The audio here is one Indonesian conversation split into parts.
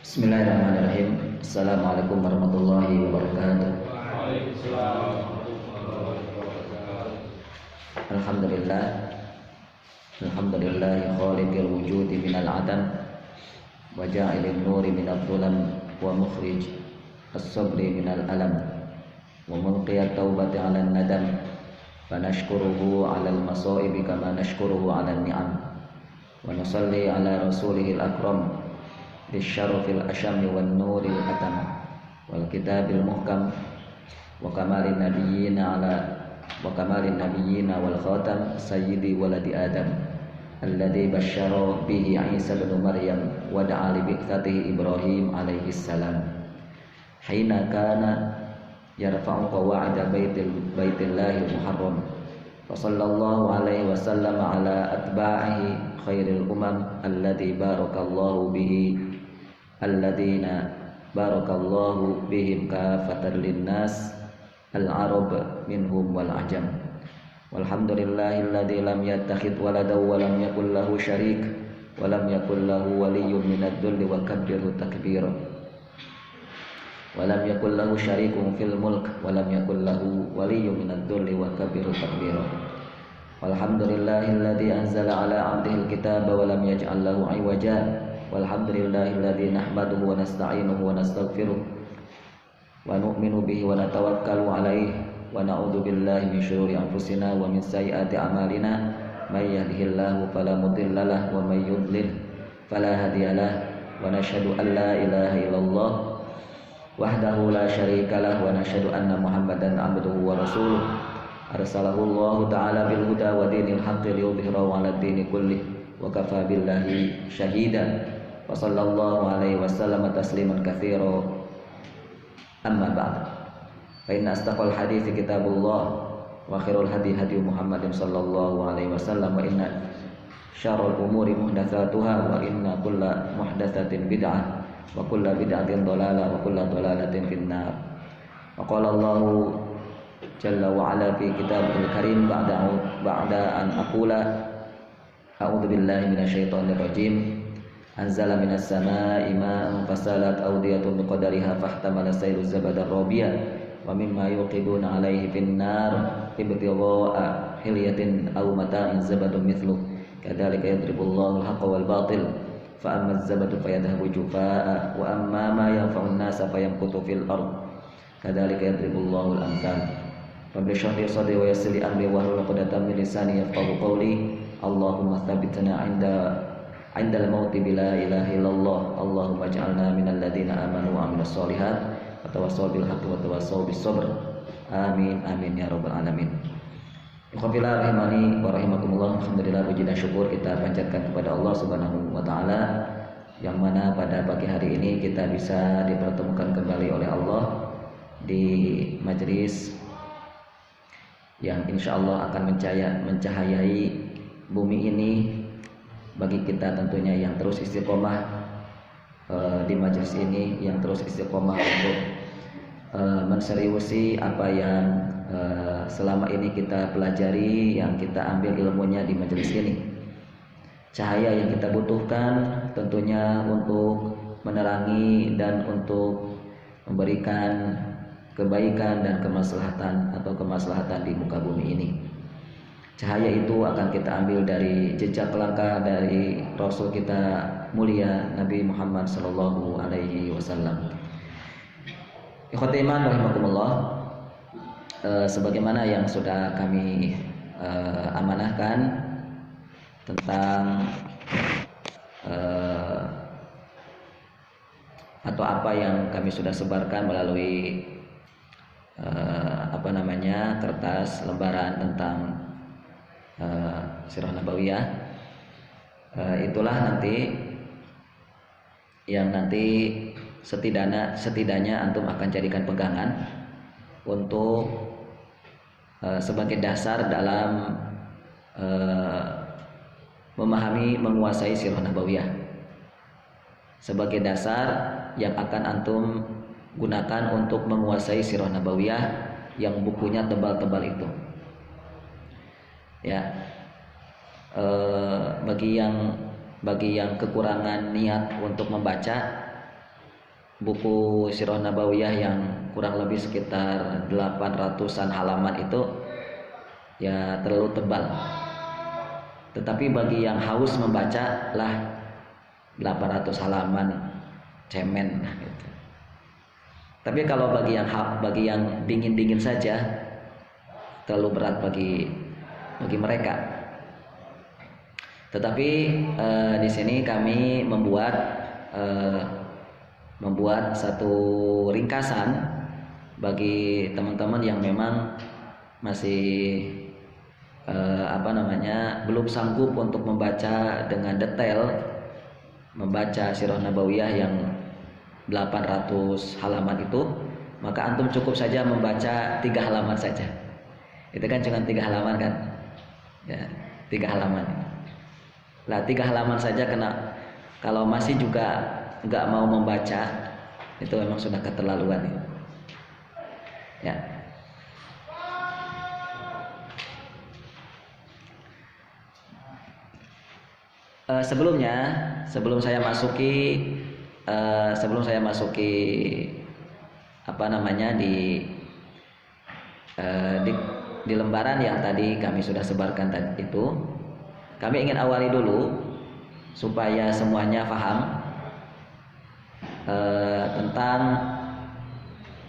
Bismillahirrahmanirrahim. Assalamualaikum warahmatullahi wabarakatuh. Alhamdulillah. Alhamdulillahi khaliqil wujudi minal adam wa ja'ilin nuri minadh dhulam wa mukhrij as-sabri minal alam wa mulqiyat taubati 'alan nadam fa nashkuruhu 'alal masaibi kama nashkuruhu 'alan ni'am wa nusalli 'ala rasulihil akram bisyarafil asyami wan nuril atam wal kitabil muhkam wa kamalin nabiyyina wal khatam sayyidi waladi adam alladhi basyara bihi Isa bin Maryam wa da'a li bi'tsatihi Ibrahim alaihi salam hina kana yarfa'u qawa'ida baitillahi muharram wa sallallahu alaihi wasallam ala atba'ihi khairil umam alladhi barakallahu bihi alladzina barakallahu bihim kafatan linnas al-arab minhum wal ajam walhamdulillahilladzi lam yattakhidh walada wa lam yakul lahu syarik wa lam yakul lahu waliyyun minadh-dhulli wa kabbirhu takbira wa lam yakul lahu syarikun fil mulk wa lam yakul lahu waliyyun minadh-dhulli wa kabbirhu takbira walhamdulillahilladzi anzala ala 'abdihil kitaba wa lam yaj'al lahu 'iwaja walhamdulillahilladzi nahmaduhu wa nasta'inuhu wa nastaghfiruh wa nu'minu bihi wa natawakkalu alaihi wa na'udzu billahi min syururi anfusina wa min sayyiati a'malina may yahdihillahu fala mudilla lahu wa may yudlil fala hadiyalah wa nashhadu an la ilaha illallah wahdahu la syarika lahu wa nashhadu anna muhammadan 'abduhu wa rasuluh arsalahu Allah ta'ala bil huda wa dinil haqqi liyudhhirahu 'ala ad-dini kullih wa kafa billahi syahida wa sallallahu alaihi wasallam tasliman katsira amma ba'd fa inna astaqal hadithi kitabullah wa khairul hadi hadi Muhammadin sallallahu alaihi wasallam wa inna syarrul umuri muhdatsatuha wa inna kulla muhdatsatin bid'ah wa kulla bid'atin dhalalah wa kulla dhalalatin finnar wa qala Allah jalla wa ala fi kitabihil karim ba'da an aqula a'udzu billahi minasyaitonir rajim anzala minas samaa'i ma'an fasalat awdiyatun biqadariha fahtamala sayru zabadar rabiya wa mimma yuqiduna 'alaihi fin nar ibtigha'a hilyatin aw mata'in zabadun mithluh kadzalika yadribullahu al-haqqa wal batil fa amma az-zabadu fayadhhabu jufaa'a wa amma ma yanfa'u an-nasa fayamkutu fil ard kadzalika yadribullahu al-amthal rabbi shrah li sadri wa yassir li amri wahlul 'uqdatam min lisani yafqahu qawli Allahumma tsabbitna 'indal mauti bila ilaha illallah Allahumma ij'alna minal ladzina amanu wa 'amilus sholihat wa tawassaw bil haqqi wa tawassaw bis sabr amin amin ya rabbal alamin. Ikhwafillah rahimani wa rahimakumullah. Alhamdulillah, puji dan syukur kita panjatkan kepada Allah Subhanahu wa taala yang mana pada pagi hari ini kita bisa dipertemukan kembali oleh Allah di majelis yang insyaallah akan mencahayai bumi ini bagi kita tentunya yang terus istiqomah di majelis ini, yang terus istiqomah untuk menseriusi apa yang selama ini kita pelajari, yang kita ambil ilmunya di majelis ini. Cahaya yang kita butuhkan tentunya untuk menerangi dan untuk memberikan kebaikan dan kemaslahatan atau kemaslahatan di muka bumi ini. Cahaya itu akan kita ambil dari jejak langkah dari Rasul kita mulia Nabi Muhammad sallallahu alaihi wasallam. Ikhwati iman rahimakumullah, sebagaimana yang sudah kami amanahkan tentang atau apa yang kami sudah sebarkan melalui kertas lembaran tentang Sirah Nabawiyah, itulah nanti yang setidaknya antum akan jadikan pegangan untuk sebagai dasar dalam memahami, menguasai Sirah Nabawiyah, sebagai dasar yang akan antum gunakan untuk menguasai Sirah Nabawiyah yang bukunya tebal-tebal itu. Ya, bagi yang kekurangan niat untuk membaca, buku Sirah Nabawiyah yang kurang lebih sekitar 800-an halaman itu ya terlalu tebal. Tetapi bagi yang haus membaca lah 800 halaman cemen gitu. Tapi kalau bagi yang dingin-dingin saja terlalu berat bagi mereka. Tetapi di sini kami membuat satu ringkasan bagi teman-teman yang memang masih belum sanggup untuk membaca dengan detail, membaca Sirah Nabawiyah yang 800 halaman itu, maka antum cukup saja membaca 3 halaman saja. Itu kan cuma 3 halaman kan, ya 3 halaman. Lah 3 halaman saja kalau masih juga nggak mau membaca, itu memang sudah keterlaluan ya. Sebelum saya masuki di lembaran yang tadi kami sudah sebarkan tadi itu, kami ingin awali dulu supaya semuanya paham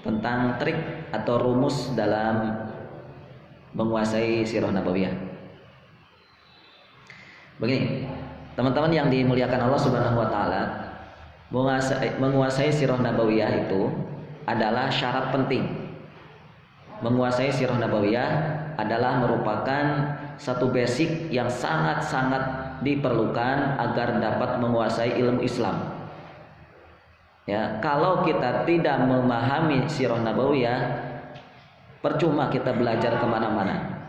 tentang trik atau rumus dalam menguasai Sirah Nabawiyah. Begini, teman-teman yang dimuliakan Allah Subhanahu wa taala, menguasai Sirah Nabawiyah itu adalah syarat penting. Menguasai Sirah Nabawiyah adalah merupakan satu basic yang sangat-sangat diperlukan agar dapat menguasai ilmu Islam. Ya, kalau kita tidak memahami Sirah Nabawiyah, percuma kita belajar kemana-mana,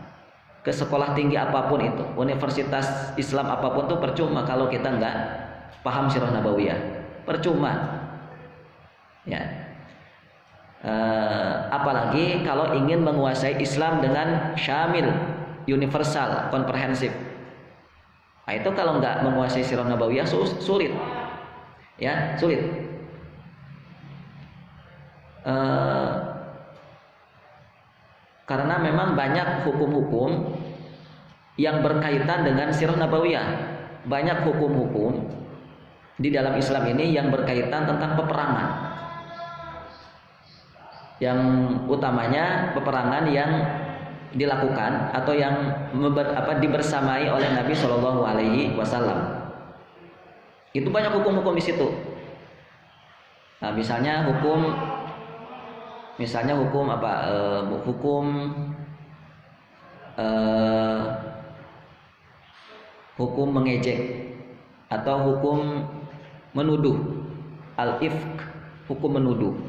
ke sekolah tinggi apapun itu, universitas Islam apapun itu percuma kalau kita nggak paham Sirah Nabawiyah, percuma. Ya, apalagi kalau ingin menguasai Islam dengan syamil, universal, komprehensif. Nah, itu kalau nggak menguasai Sirah Nabawiyah sulit, ya sulit. Karena memang banyak hukum-hukum yang berkaitan dengan Sirah Nabawiyah. Banyak hukum-hukum di dalam Islam ini yang berkaitan tentang peperangan. Yang utamanya peperangan yang dilakukan atau yang dibersamai oleh Nabi Shallallahu Alaihi Wasallam. Itu banyak hukum-hukum di situ. Nah, misalnya hukum hukum mengejek atau hukum menuduh, al-ifk, hukum menuduh.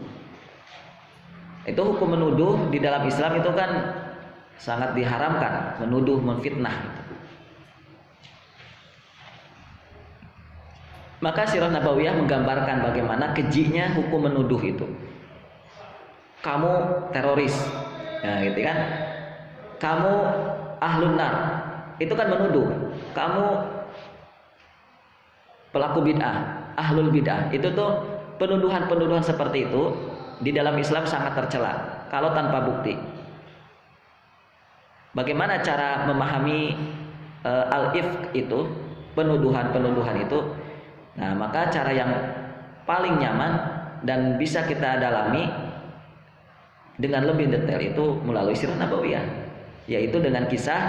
Itu hukum menuduh di dalam Islam itu kan sangat diharamkan, menuduh, memfitnah. Maka Sirah Nabawiyah menggambarkan bagaimana kejinya hukum menuduh itu. Kamu teroris, ya gitu kan? Kamu ahlun nar, itu kan menuduh. Kamu pelaku bid'ah, ahlul bid'ah, itu tuh penuduhan-penuduhan seperti itu di dalam Islam sangat tercela kalau tanpa bukti. Bagaimana cara memahami al-ifk itu, penuduhan-penuduhan itu? Nah, maka cara yang paling nyaman dan bisa kita dalami dengan lebih detail itu melalui Sirah Nabawiyah, yaitu dengan kisah,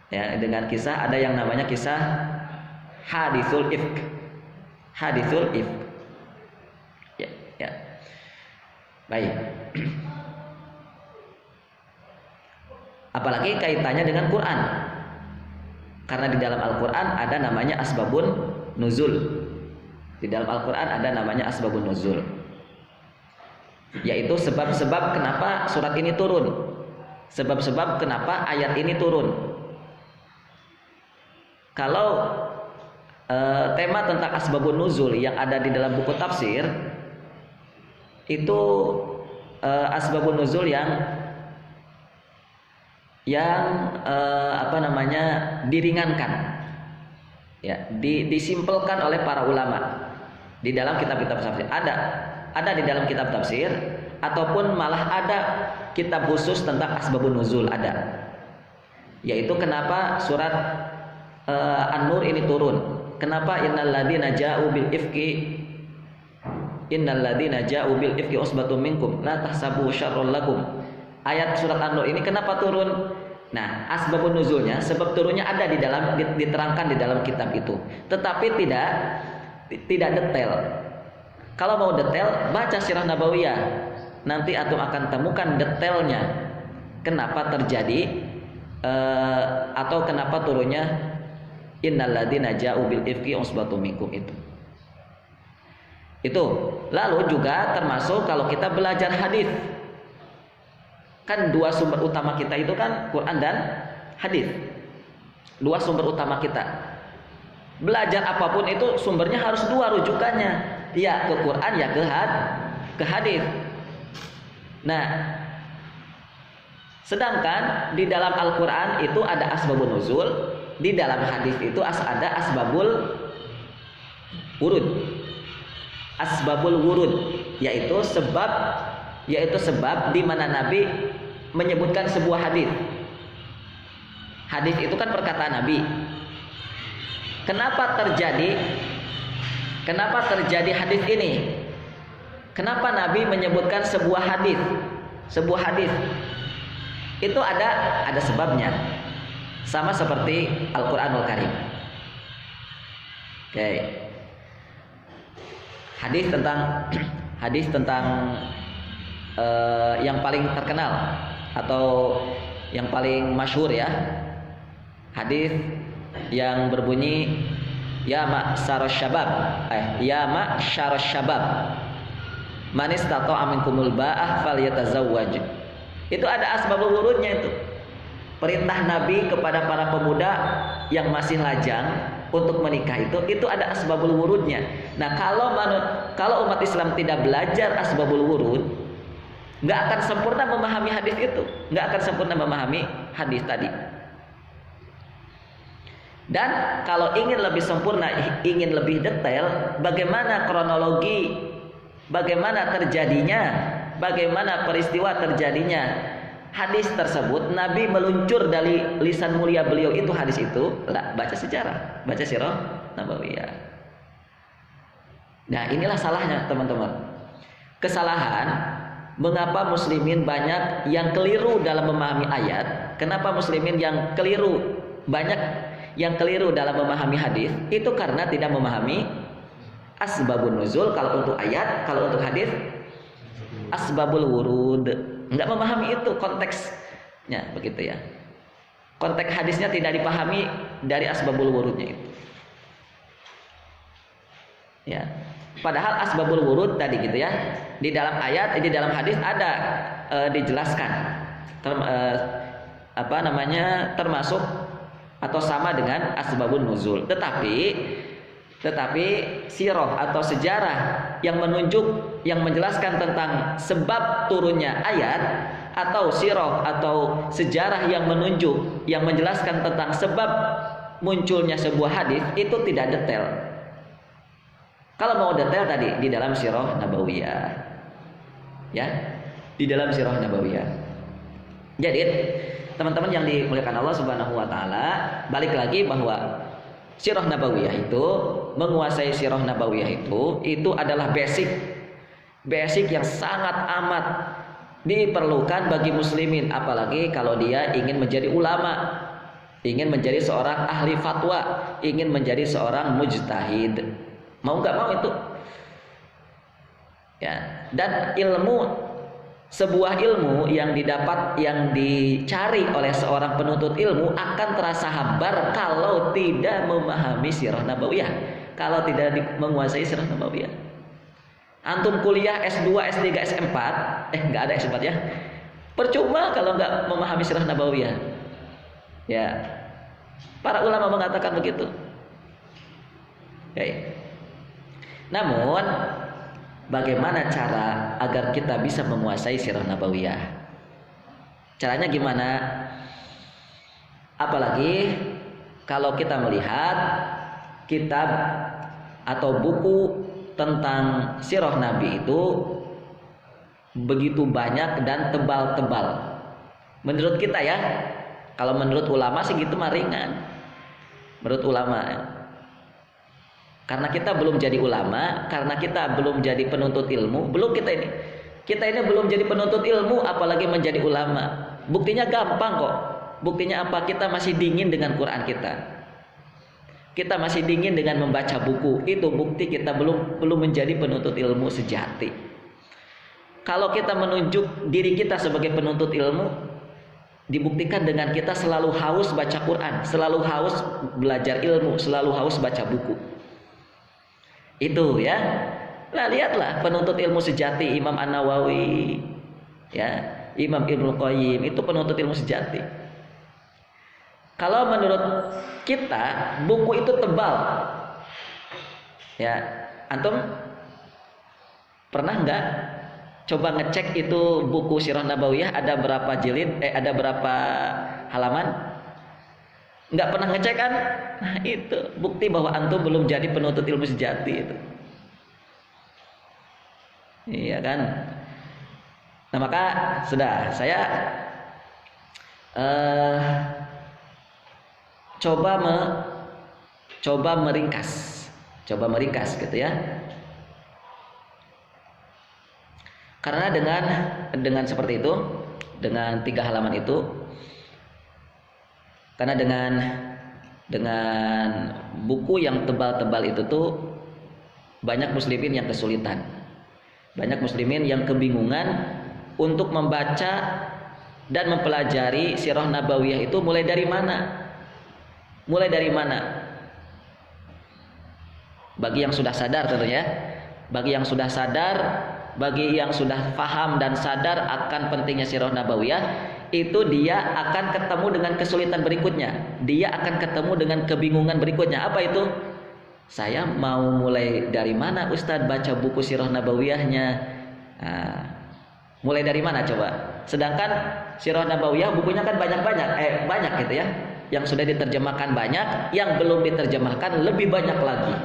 ya, dengan kisah ada yang namanya kisah hadithul ifk, hadithul ifk, ya, ya. Baik. Apalagi kaitannya dengan Quran, karena di dalam Al-Quran ada namanya asbabun nuzul. Di dalam Al-Quran ada namanya asbabun nuzul, yaitu sebab-sebab kenapa surat ini turun, sebab-sebab kenapa ayat ini turun. Kalau tema tentang asbabun nuzul yang ada di dalam buku tafsir itu asbabun nuzul yang diringankan, ya, disimpelkan oleh para ulama di dalam kitab-kitab tafsir. Ada ada di dalam kitab tafsir, ataupun malah ada kitab khusus tentang asbabun nuzul ada. Yaitu kenapa surat An-Nur ini turun. Kenapa innal ladzina ja'u bil ifki usbatun minkum la tahsabu syarrul lakum. Ayat surat An-Nur ini kenapa turun? Nah, asbabun nuzulnya, sebab turunnya ada di dalam, diterangkan di dalam kitab itu. Tetapi tidak detail. Kalau mau detail, baca Sirah Nabawiyah. Nanti antum akan temukan detailnya. Kenapa terjadi atau kenapa turunnya innal ladzina ja'u bil ifki usbatun minkum itu. Lalu juga termasuk kalau kita belajar hadis. Kan dua sumber utama kita itu kan Quran dan hadis. Dua sumber utama kita. Belajar apapun itu sumbernya harus dua rujukannya. Ya ke Quran ya ke hadis. Nah, sedangkan di dalam Al-Quran itu ada asbabun nuzul, di dalam hadis itu ada asbabul wurud. Asbabul wurud yaitu sebab di mana Nabi menyebutkan sebuah hadis. Hadis itu kan perkataan Nabi. Kenapa terjadi hadis ini? Kenapa Nabi menyebutkan sebuah hadis? Sebuah hadis itu ada sebabnya. Sama seperti Al-Qur'anul Karim. Oke. Hadis tentang yang paling terkenal atau yang paling masyhur ya. Hadis yang berbunyi ya ma'syarasy syabab man istata'a minkumul ba'ah falyatazawwaj. Itu ada asbabul wurudnya itu. Perintah Nabi kepada para pemuda yang masih lajang untuk menikah itu ada asbabul wurudnya. Nah, kalau umat Islam tidak belajar asbabul wurud, nggak akan sempurna memahami hadis itu, nggak akan sempurna memahami hadis tadi. Dan kalau ingin lebih sempurna, ingin lebih detail, bagaimana kronologi, bagaimana terjadinya, bagaimana peristiwa terjadinya hadis tersebut, Nabi meluncur dari lisan mulia beliau itu hadis itu, baca sejarah, baca Sirah Nabawiyah. Nah, inilah salahnya teman-teman. Kesalahan mengapa muslimin banyak yang keliru dalam memahami ayat? Kenapa muslimin yang keliru banyak yang keliru dalam memahami hadis? Itu karena tidak memahami asbabun nuzul kalau untuk ayat, kalau untuk hadis asbabul wurud. Enggak memahami itu konteksnya, begitu ya. Konteks hadisnya tidak dipahami dari asbabul wurudnya itu. Ya. Padahal asbabul wurud tadi gitu ya. Di dalam ayat, di dalam hadis ada dijelaskan. Termasuk atau sama dengan asbabun nuzul. Tetapi sirah atau sejarah yang menjelaskan tentang sebab turunnya ayat, atau sirah atau sejarah yang menjelaskan tentang sebab munculnya sebuah hadis itu tidak detail. Kalau mau detail tadi di dalam Sirah Nabawiyah. Ya, di dalam Sirah Nabawiyah. Jadi, teman-teman yang dimuliakan Allah Subhanahu wa taala, balik lagi bahwa Sirah Nabawiyah itu, menguasai Sirah Nabawiyah itu adalah basic yang sangat amat diperlukan bagi muslimin, apalagi kalau dia ingin menjadi ulama, ingin menjadi seorang ahli fatwa, ingin menjadi seorang mujtahid. Mau nggak mau itu. Ya, dan sebuah ilmu yang dicari oleh seorang penuntut ilmu akan terasa hambar kalau tidak memahami Sirah Nabawiyah, kalau tidak menguasai Sirah Nabawiyah. Antum kuliah S2, S3, S4, nggak ada S4 ya. Percuma kalau nggak memahami Sirah Nabawiyah. Ya, para ulama mengatakan begitu. Okay. Namun, bagaimana cara agar kita bisa menguasai Sirah Nabawiyah? Caranya gimana? Apalagi kalau kita melihat kitab atau buku tentang sirah Nabi itu begitu banyak dan tebal-tebal. Menurut kita ya, kalau menurut ulama sih gitu mah ringan. Menurut ulama ya. Karena kita belum jadi ulama, karena kita belum jadi penuntut ilmu, kita ini belum jadi penuntut ilmu, apalagi menjadi ulama. Buktinya gampang kok. Buktinya apa? Kita masih dingin dengan Quran kita. Kita masih dingin dengan membaca buku. Itu bukti kita belum menjadi penuntut ilmu sejati. Kalau kita menunjuk diri kita sebagai penuntut ilmu, dibuktikan dengan kita selalu haus baca Quran, selalu haus belajar ilmu, selalu haus baca buku. Itu ya. Nah, lihatlah penuntut ilmu sejati Imam An-Nawawi, ya, Imam Ibnu Qayyim, itu penuntut ilmu sejati. Kalau menurut kita buku itu tebal, ya, antum pernah nggak coba ngecek itu buku Sirah Nabawiyah ada berapa jilid, ada berapa halaman? Nggak pernah ngecek kan? Nah, itu bukti bahwa antum belum jadi penuntut ilmu sejati itu. Iya kan? Nah, maka sudah saya coba meringkas gitu ya. Karena dengan seperti itu, dengan 3 halaman itu, karena dengan buku yang tebal-tebal itu tuh banyak muslimin yang kesulitan, banyak muslimin yang kebingungan untuk membaca dan mempelajari Sirah Nabawiyah itu mulai dari mana? Bagi yang sudah sadar tentunya, bagi yang sudah sadar, bagi yang sudah paham dan sadar akan pentingnya Sirah Nabawiyah, itu dia akan ketemu dengan kesulitan berikutnya. Dia akan ketemu dengan kebingungan berikutnya. Apa itu? Saya mau mulai dari mana Ustadz baca buku Sirah Nabawiyahnya? Nah, mulai dari mana coba? Sedangkan Sirah Nabawiyah bukunya kan banyak gitu ya. Yang sudah diterjemahkan banyak, yang belum diterjemahkan lebih banyak lagi.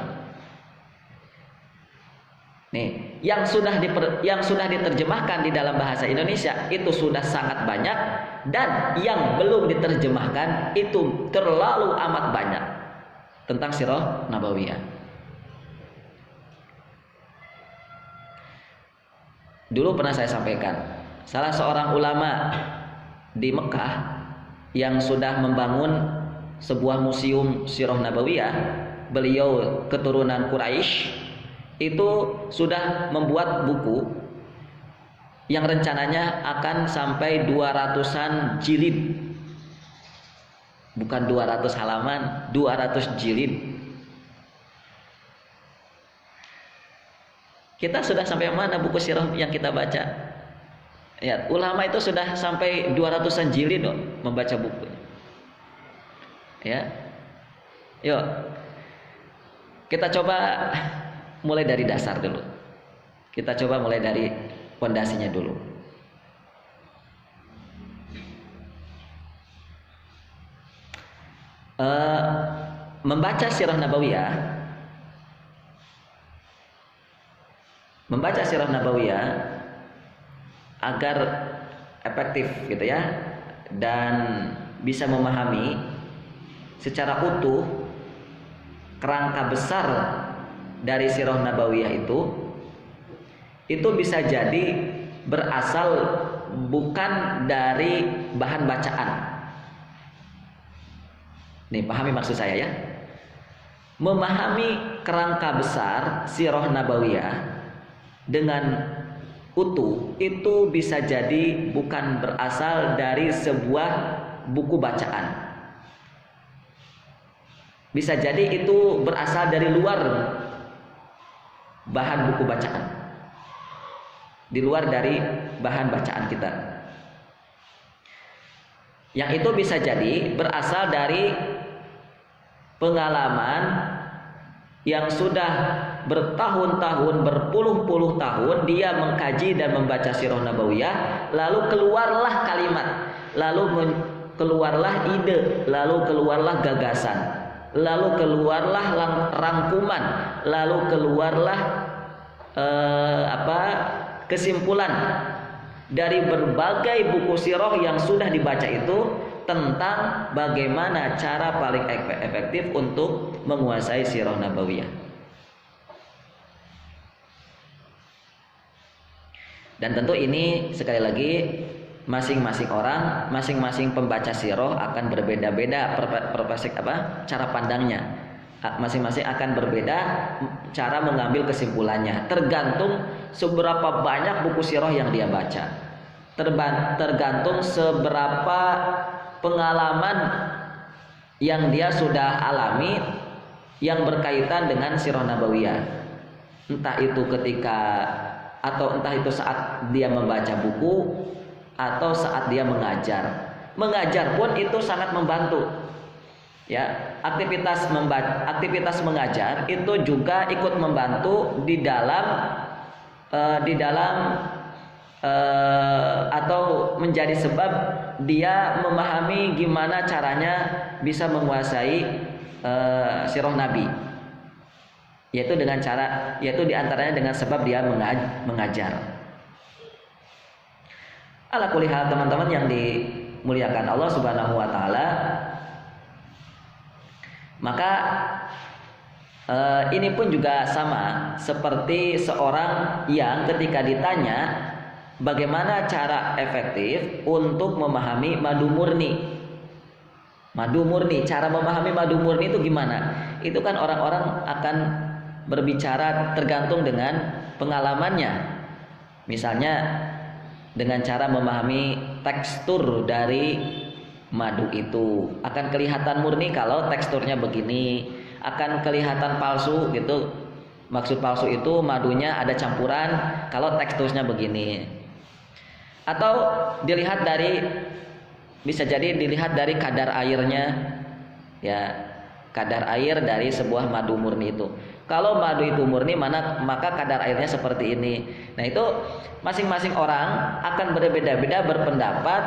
Nih, yang sudah diterjemahkan di dalam bahasa Indonesia itu sudah sangat banyak, dan yang belum diterjemahkan itu terlalu amat banyak tentang Sirah Nabawiyah. Dulu pernah saya sampaikan, salah seorang ulama di Mekah yang sudah membangun sebuah museum Sirah Nabawiyah, beliau keturunan Quraisy, itu sudah membuat buku yang rencananya akan sampai 200-an jilid. Bukan 200 halaman, 200 jilid. Kita sudah sampai mana buku sirah yang kita baca? Ya, ulama itu sudah sampai 200-an jilid loh membaca bukunya. Ya. Yuk. Kita coba mulai dari dasar dulu. Kita coba mulai dari pondasinya dulu. Membaca Sirah Nabawiyah agar efektif gitu ya, dan bisa memahami secara utuh kerangka besar dari Sirah Nabawiyah itu bisa jadi berasal bukan dari bahan bacaan. Nih, pahami maksud saya ya. Memahami kerangka besar Sirah Nabawiyah dengan utuh itu bisa jadi bukan berasal dari sebuah buku bacaan. Bisa jadi itu berasal dari luar bahan buku bacaan, di luar dari bahan bacaan kita. Yang itu bisa jadi berasal dari pengalaman yang sudah bertahun-tahun, berpuluh-puluh tahun dia mengkaji dan membaca Sirah Nabawiyah, lalu keluarlah kalimat, lalu keluarlah ide, lalu keluarlah gagasan, lalu keluarlah rangkuman, lalu keluarlah kesimpulan dari berbagai buku sirah yang sudah dibaca itu tentang bagaimana cara paling efektif untuk menguasai sirah nabawiyah. Dan tentu ini sekali lagi masing-masing orang, masing-masing pembaca sirah akan berbeda-beda cara pandangnya. Masing-masing akan berbeda cara mengambil kesimpulannya, tergantung seberapa banyak buku sirah yang dia baca, tergantung seberapa pengalaman yang dia sudah alami yang berkaitan dengan sirah nabawiyah, entah itu saat dia membaca buku atau saat dia mengajar. Mengajar pun itu sangat membantu. Ya, aktivitas mengajar itu juga ikut membantu di dalam atau menjadi sebab dia memahami gimana caranya bisa menguasai sirah Nabi, yaitu diantaranya dengan sebab dia mengajar. Ala kulli hal, teman-teman yang dimuliakan Allah Subhanahu wa taala, maka ini pun juga sama seperti seorang yang ketika ditanya bagaimana cara efektif untuk memahami madu murni. Cara memahami madu murni itu gimana? Itu kan orang-orang akan berbicara tergantung dengan pengalamannya. Misalnya dengan cara memahami tekstur dari madu itu akan kelihatan murni kalau teksturnya begini, akan kelihatan palsu gitu. Maksud palsu itu madunya ada campuran kalau teksturnya begini. Atau bisa jadi dilihat dari kadar airnya, ya, kadar air dari sebuah madu murni itu. Kalau madu itu murni, maka kadar airnya seperti ini. Nah, itu masing-masing orang akan berbeda-beda berpendapat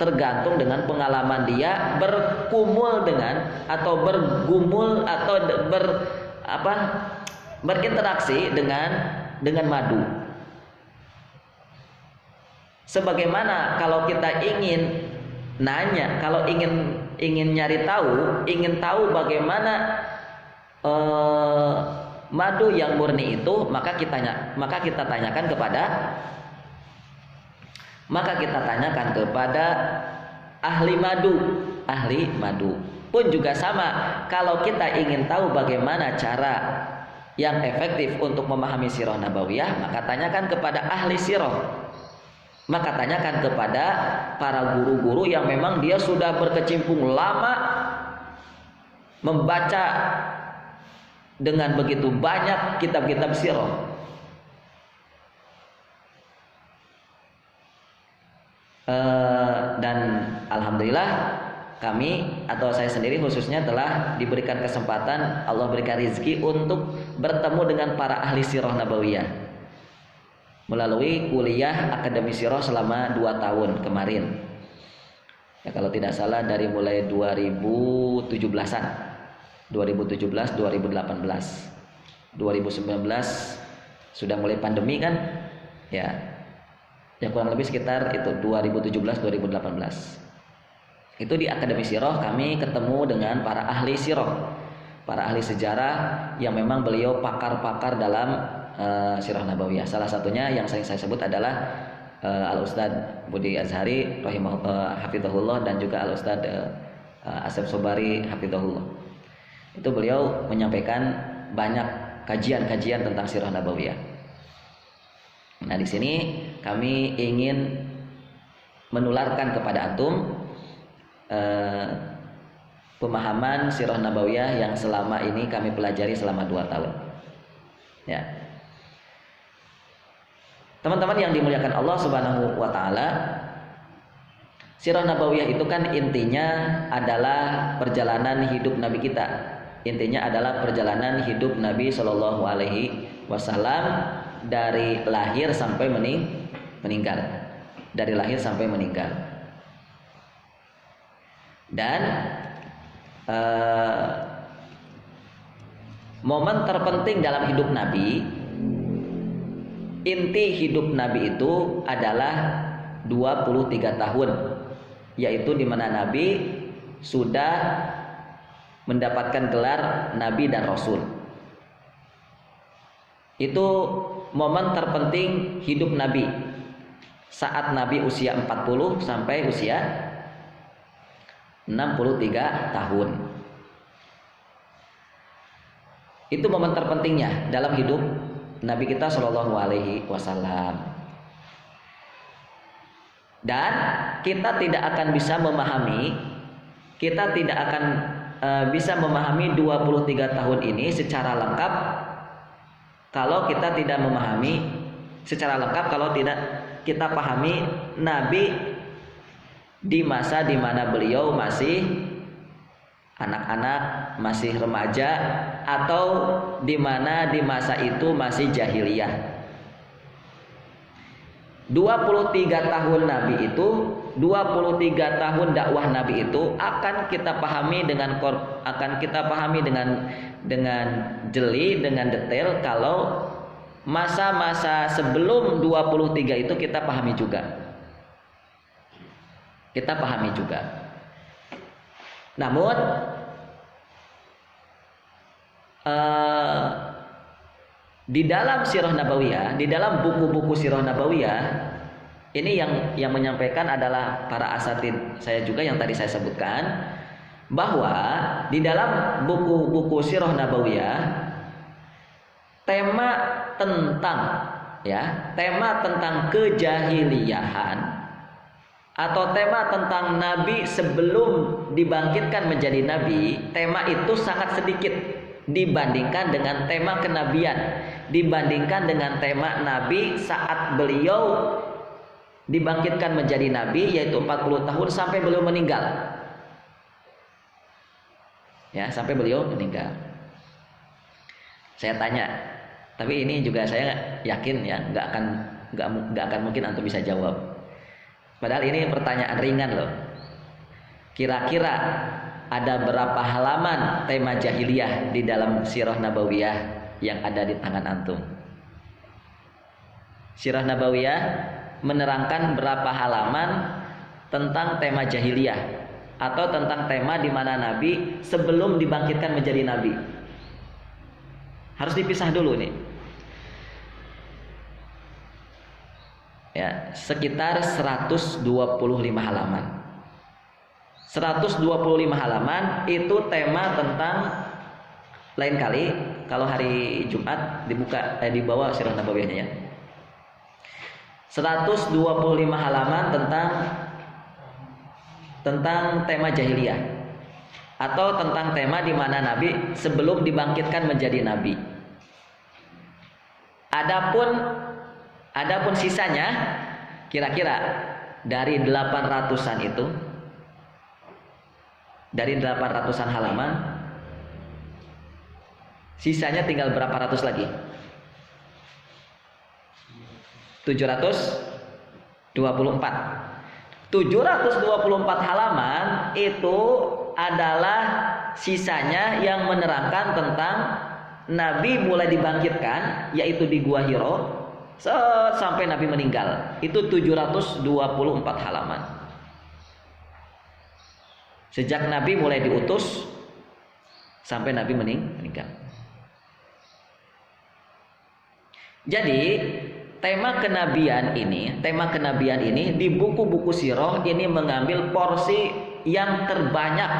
tergantung dengan pengalaman dia berkumul dengan atau bergumul atau berinteraksi dengan madu. Sebagaimana kalau kita ingin nanya, kalau ingin nyari tahu, ingin tahu bagaimana madu yang murni itu, maka kita tanyakan kepada ahli madu. Pun juga sama, kalau kita ingin tahu bagaimana cara yang efektif untuk memahami sirah nabawiyah, maka tanyakan kepada ahli sirah. Maka tanyakan kepada para guru-guru yang memang dia sudah berkecimpung lama membaca dengan begitu banyak kitab-kitab sirah. Dan alhamdulillah kami atau saya sendiri khususnya telah diberikan kesempatan, Allah berikan rezeki untuk bertemu dengan para ahli sirah nabawiyah melalui kuliah akademi sirah selama 2 tahun kemarin. Ya, kalau tidak salah dari mulai 2017-an. 2017, 2018, 2019 sudah mulai pandemi kan, ya kurang lebih sekitar itu 2017, 2018. Itu di akademi sirah kami ketemu dengan para ahli sirah, para ahli sejarah yang memang beliau pakar-pakar dalam sirah nabawiyah. Salah satunya yang sering saya sebut adalah Al Ustadz Budi Azhari hafizahullah, dan juga Al Ustadz Asep Sobari hafizahullah. Itu beliau menyampaikan banyak kajian-kajian tentang sirah nabawiyah. Nah, di sini kami ingin menularkan kepada antum pemahaman sirah nabawiyah yang selama ini kami pelajari selama 2 tahun. Ya. Teman-teman yang dimuliakan Allah Subhanahu wa taala, sirah nabawiyah itu kan intinya adalah perjalanan hidup Nabi kita. Intinya adalah perjalanan hidup Nabi Shallallahu alaihi wasallam dari lahir sampai meninggal. Dari lahir sampai meninggal. Dan momen terpenting dalam hidup Nabi inti hidup Nabi itu adalah 23 tahun, yaitu di mana Nabi sudah mendapatkan gelar Nabi dan Rasul. Itu momen terpenting hidup Nabi, saat Nabi usia 40 sampai usia 63 tahun. Itu momen terpentingnya dalam hidup Nabi kita Shallallahu Alaihi Wasallam. Dan kita tidak akan bisa memahami, bisa memahami 23 tahun ini secara lengkap kalau kita tidak memahami secara lengkap, kalau tidak kita pahami Nabi di masa di mana beliau masih anak-anak, masih remaja, atau di mana di masa itu masih jahiliyah. 23 tahun Nabi itu, 23 tahun dakwah Nabi itu akan kita pahami dengan jeli, dengan detail kalau masa-masa sebelum 23 itu kita pahami juga. Namun di dalam sirah nabawiyah, di dalam buku-buku sirah nabawiyah, ini yang menyampaikan adalah para asatid saya juga yang tadi saya sebutkan, bahwa di dalam buku-buku sirah nabawiyah tema tentang kejahiliyahan atau tema tentang Nabi sebelum dibangkitkan menjadi Nabi, tema itu sangat sedikit dibandingkan dengan tema kenabian, dibandingkan dengan tema Nabi saat beliau dibangkitkan menjadi Nabi, yaitu 40 tahun sampai beliau meninggal. Ya, sampai beliau meninggal. Saya tanya, tapi ini juga saya yakin ya nggak akan mungkin antum bisa jawab. Padahal ini pertanyaan ringan loh. Kira-kira ada berapa halaman tema jahiliyah di dalam sirah nabawiyah yang ada di tangan antum? Sirah nabawiyah menerangkan berapa halaman tentang tema jahiliyah atau tentang tema di mana Nabi sebelum dibangkitkan menjadi Nabi. Harus dipisah dulu nih. Ya, sekitar 125 halaman. 125 halaman itu tema tentang, lain kali kalau hari Jumat dibawa sirah nabawiyahnya ya. 125 halaman tentang tema jahiliyah atau tentang tema di mana Nabi sebelum dibangkitkan menjadi Nabi. Adapun sisanya kira-kira dari 800-an itu, dari 800-an halaman, sisanya tinggal berapa ratus lagi? 724 halaman itu adalah sisanya yang menerangkan tentang Nabi mulai dibangkitkan, yaitu di Gua Hiro, sampai Nabi meninggal. Itu 724 halaman. Sejak Nabi mulai diutus sampai Nabi meninggal. Jadi tema kenabian ini di buku-buku sirah ini mengambil porsi yang terbanyak,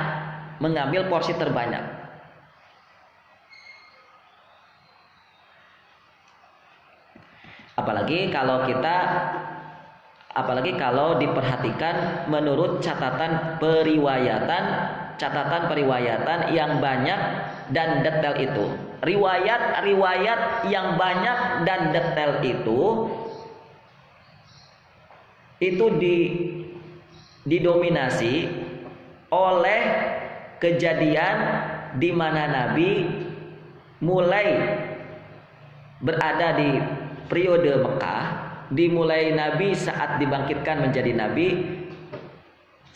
apalagi kalau diperhatikan menurut catatan periwayatan yang banyak dan detail itu. Riwayat yang banyak dan detail itu didominasi oleh kejadian di mana Nabi mulai berada di periode Mekah, dimulai Nabi saat dibangkitkan menjadi Nabi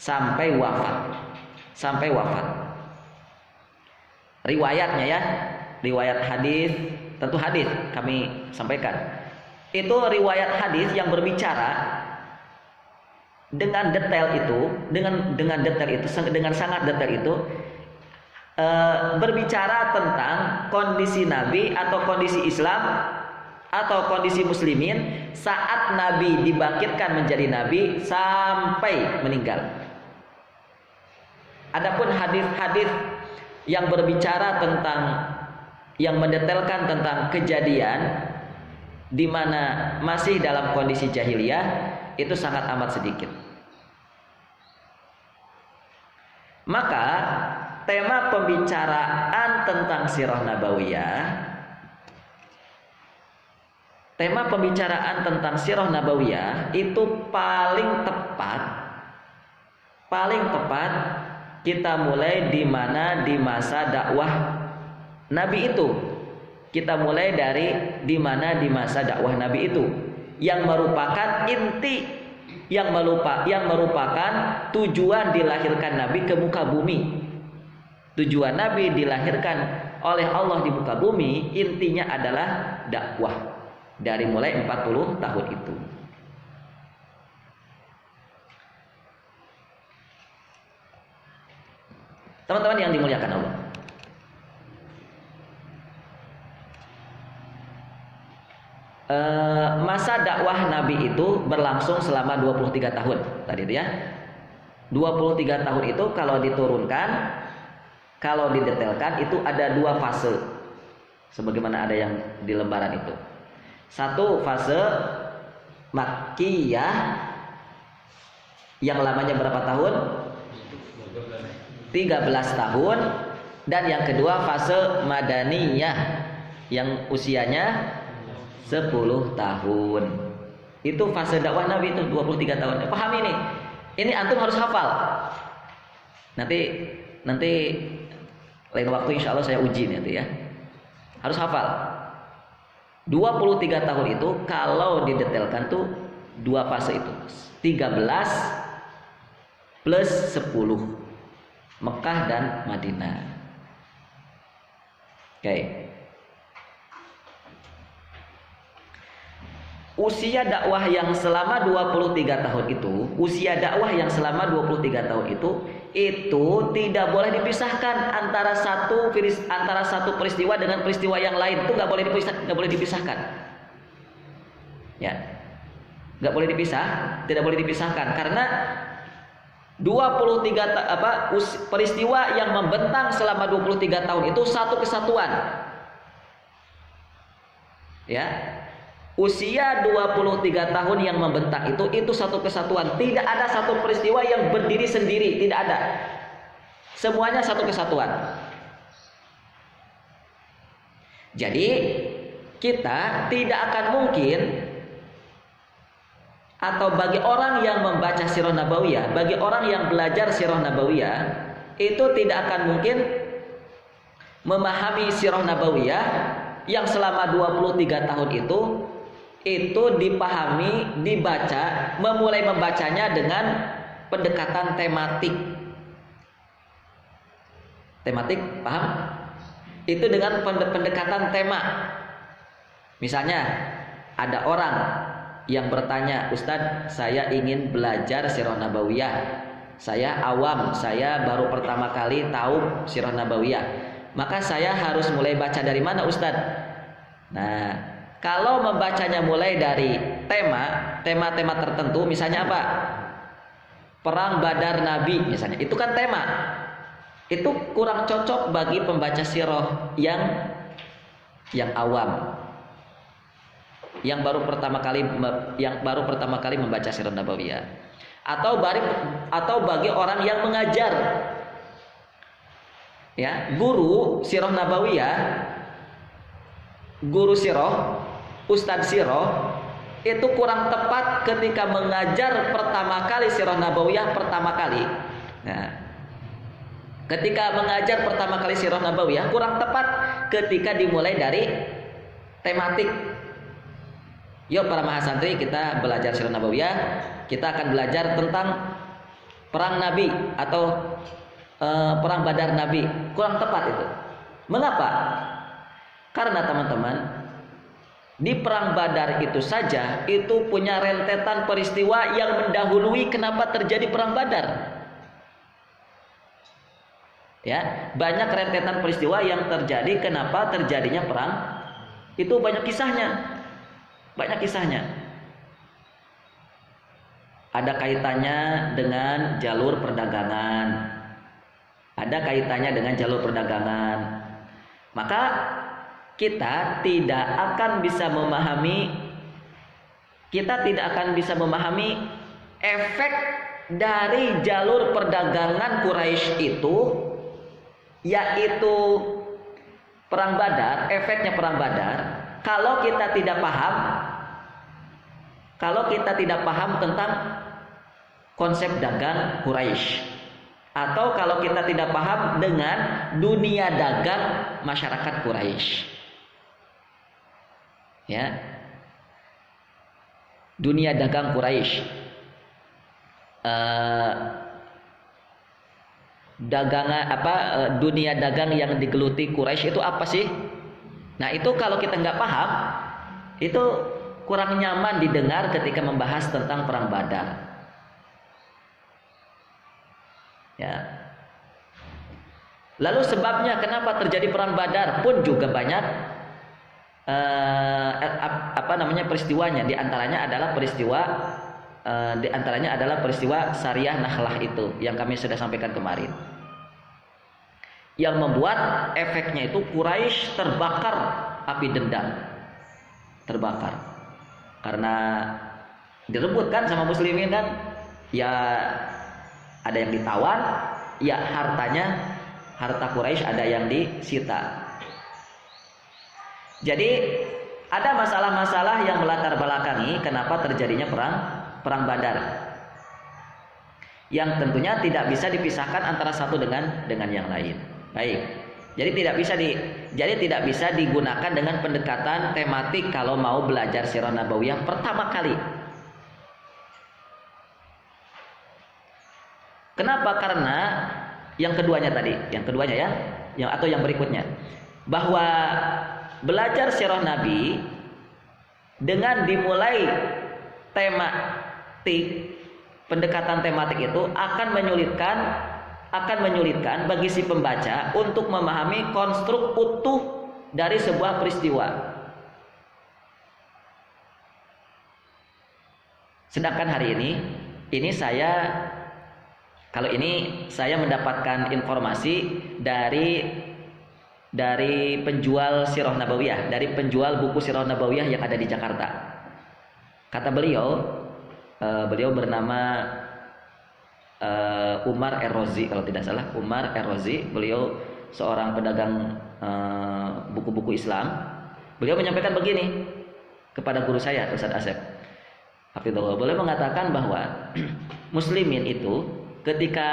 sampai wafat. Riwayatnya ya, riwayat hadis, tentu hadis kami sampaikan. itu riwayat hadis yang berbicara dengan detail itu, dengan sangat detail itu, berbicara tentang kondisi Nabi atau kondisi Islam atau kondisi muslimin saat Nabi dibangkitkan menjadi Nabi sampai meninggal. Adapun hadis-hadis yang berbicara tentang, yang mendetailkan tentang kejadian di mana masih dalam kondisi jahiliyah, itu sangat amat sedikit. Maka tema pembicaraan tentang sirah nabawiyah, tema pembicaraan tentang sirah nabawiyah itu paling tepat kita mulai di mana, di masa dakwah Nabi itu. Kita mulai dari di mana, di masa dakwah Nabi itu, yang merupakan inti, yang merupakan tujuan dilahirkan Nabi ke muka bumi. Tujuan Nabi dilahirkan oleh Allah di muka bumi intinya adalah dakwah dari mulai 40 tahun itu. Teman-teman yang dimuliakan Allah, masa dakwah Nabi itu berlangsung selama 23 tahun tadi itu ya. 23 tahun itu kalau diturunkan, kalau didetailkan itu ada 2 fase, sebagaimana ada yang di lembaran itu. Satu fase Makkiyah yang lamanya berapa tahun? 13 tahun. Dan yang kedua fase Madaniyah yang usianya 10 tahun. Itu fase dakwah Nabi itu 23 tahun. Paham ini? Ini antum harus hafal. Nanti lain waktu insya Allah saya uji nanti ya. Harus hafal. 23 tahun itu kalau didetailkan tuh 2 fase itu. 13 plus 10. Mekah dan Madinah. Oke. Usia dakwah yang selama 23 tahun itu, itu tidak boleh dipisahkan antara satu peristiwa dengan peristiwa yang lain. Itu nggak boleh dipisahkan. Ya. Nggak boleh tidak boleh dipisahkan karena 23 peristiwa yang membentang selama 23 tahun itu satu kesatuan. Ya. Usia 23 tahun yang membentang itu satu kesatuan. Tidak ada satu peristiwa yang berdiri sendiri, tidak ada. Semuanya satu kesatuan. Jadi kita tidak akan mungkin, atau bagi orang yang membaca sirah nabawiyah, bagi orang yang belajar sirah nabawiyah, itu tidak akan mungkin memahami sirah nabawiyah yang selama 23 tahun itu dipahami, dibaca, memulai membacanya dengan pendekatan tematik. Tematik, paham? Itu dengan pendekatan tema. Misalnya ada orang yang bertanya, Ustadz, saya ingin belajar sirah nabawiyah. Saya awam, saya baru pertama kali tahu sirah nabawiyah. Maka saya harus mulai baca dari mana, Ustadz? Nah, kalau membacanya mulai dari tema-tema tertentu, misalnya apa? Perang Badar Nabi, misalnya. Itu kan tema. Itu kurang cocok bagi pembaca sirah yang awam. Yang baru pertama kali membaca sirah nabawiyah, atau bagi orang yang mengajar, ya, guru sirah nabawiyah, guru sirah, ustadz sirah, itu kurang tepat ketika mengajar pertama kali sirah nabawiyah pertama kali. Nah, ketika mengajar pertama kali sirah nabawiyah kurang tepat ketika dimulai dari tematik. Yuk para mahasantri, kita belajar sirah nabawiyah. Kita akan belajar tentang perang Nabi atau perang Badar Nabi. Kurang tepat itu. Mengapa? Karena teman-teman, Di perang Badar itu saja itu punya rentetan peristiwa yang mendahului kenapa terjadi perang Badar. Ya, banyak rentetan peristiwa yang terjadi kenapa terjadinya perang. Itu banyak kisahnya. Banyak kisahnya. Ada kaitannya dengan jalur perdagangan. Ada kaitannya dengan jalur perdagangan. Maka kita tidak akan bisa memahami efek dari jalur perdagangan Quraisy itu, yaitu perang Badar, efeknya perang Badar, kalau kita tidak paham tentang konsep dagang Quraisy, atau kalau kita tidak paham dengan dunia dagang masyarakat Quraisy. Ya, dunia dagang Quraisy, dunia dagang yang digeluti Quraisy itu apa sih? Nah, itu kalau kita nggak paham, itu kurang nyaman didengar ketika membahas tentang perang Badar. Ya. Lalu sebabnya kenapa terjadi perang Badar pun juga banyak peristiwanya. Di antaranya adalah peristiwa Sariyah Nakhlah itu yang kami sudah sampaikan kemarin, yang membuat efeknya itu Quraisy terbakar api dendam, terbakar karena direbut kan sama muslimin kan, ya ada yang ditawan, ya harta Quraisy ada yang disita. Jadi ada masalah-masalah yang melatar belakangi kenapa terjadinya perang Badar, yang tentunya tidak bisa dipisahkan antara satu dengan yang lain. Baik, jadi tidak bisa digunakan dengan pendekatan tematik kalau mau belajar sirah nabawiyah pertama kali. Kenapa? Karena yang keduanya yang berikutnya, bahwa belajar sirah Nabi dengan dimulai tematik, pendekatan tematik itu akan menyulitkan bagi si pembaca untuk memahami konstruk utuh dari sebuah peristiwa. Sedangkan hari ini saya mendapatkan informasi dari penjual sirah nabawiyah, dari penjual buku sirah nabawiyah yang ada di Jakarta. Kata beliau bernama Umar Errozi, kalau tidak salah, Umar Errozi. Beliau seorang pedagang buku-buku Islam. Beliau menyampaikan begini kepada guru saya, Ustaz Asep Hafizullah. Beliau mengatakan bahwa muslimin itu ketika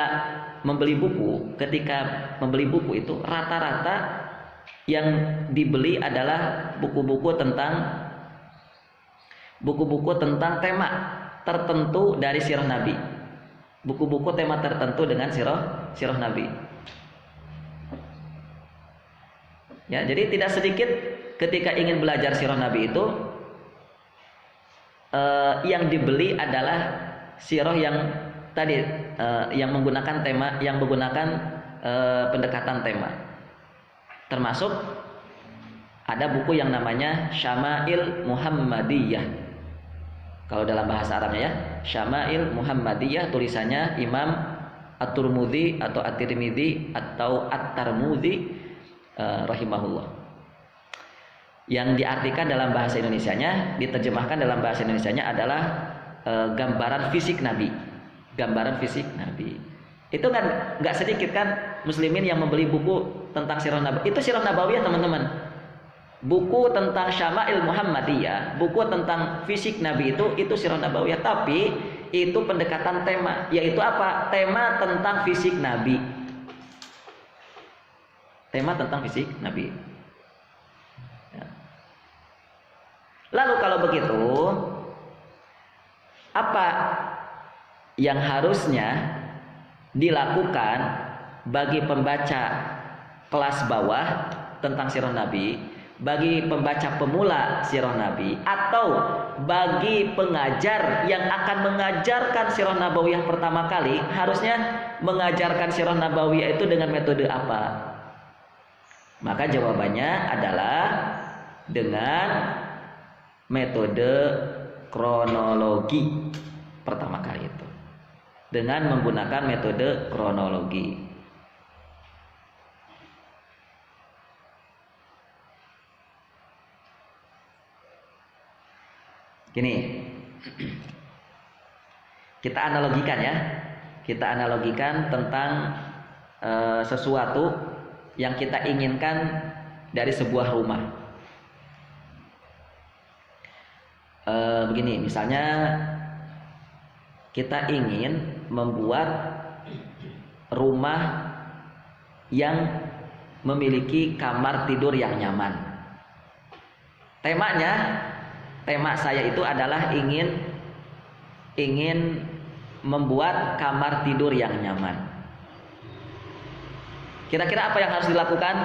membeli buku itu rata-rata yang dibeli adalah buku-buku tentang tema tertentu dari sirah Nabi. Buku-buku tema tertentu dengan sirah Nabi. Ya, jadi tidak sedikit ketika ingin belajar sirah Nabi itu yang dibeli adalah sirah yang tadi yang menggunakan pendekatan tema. Termasuk ada buku yang namanya Syama'il Muhammadiyah. Kalau dalam bahasa Arabnya ya, Syama'il Muhammadiyah, tulisannya Imam At-Tirmidzi atau At-Tirmidzi atau At-Tirmidzi rahimahullah. Yang diartikan dalam bahasa Indonesianya, diterjemahkan dalam bahasa Indonesianya adalah gambaran fisik Nabi. Gambaran fisik Nabi. Itu kan nggak sedikit kan muslimin yang membeli buku tentang sirah Nabi. Itu sirah nabawiyah, teman-teman. Buku tentang Syama'il Muhammadiyah, buku tentang fisik Nabi itu sirah nabawiyah, tapi itu pendekatan tema, yaitu apa? Tema tentang fisik Nabi. Tema tentang fisik Nabi. Ya. Lalu kalau begitu, apa yang harusnya dilakukan bagi pembaca kelas bawah tentang sirah Nabi bagi pembaca pemula sirah Nabi atau bagi pengajar yang akan mengajarkan sirah nabawiyah pertama kali, harusnya mengajarkan sirah nabawiyah itu dengan metode apa? Maka jawabannya adalah dengan metode kronologi pertama kali itu. Dengan menggunakan metode kronologi. Gini, kita analogikan ya. Kita analogikan tentang sesuatu yang kita inginkan dari sebuah rumah. Begini, misalnya kita ingin membuat rumah yang memiliki kamar tidur yang nyaman. Tema saya itu adalah ingin membuat kamar tidur yang nyaman. Kira-kira apa yang harus dilakukan?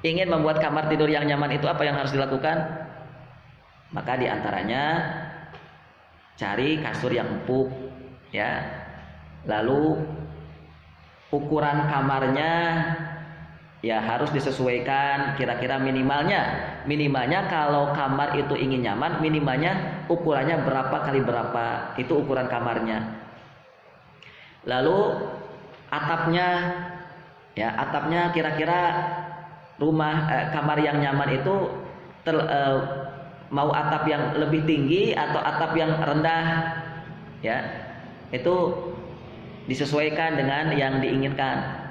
Ingin membuat kamar tidur yang nyaman itu apa yang harus dilakukan? Maka diantaranya cari kasur yang empuk, ya. Lalu ukuran kamarnya ya harus disesuaikan, kira-kira minimalnya kalau kamar itu ingin nyaman, minimalnya ukurannya berapa kali berapa, itu ukuran kamarnya. Lalu atapnya kira-kira kamar yang nyaman itu mau atap yang lebih tinggi atau atap yang rendah, ya, itu disesuaikan dengan yang diinginkan.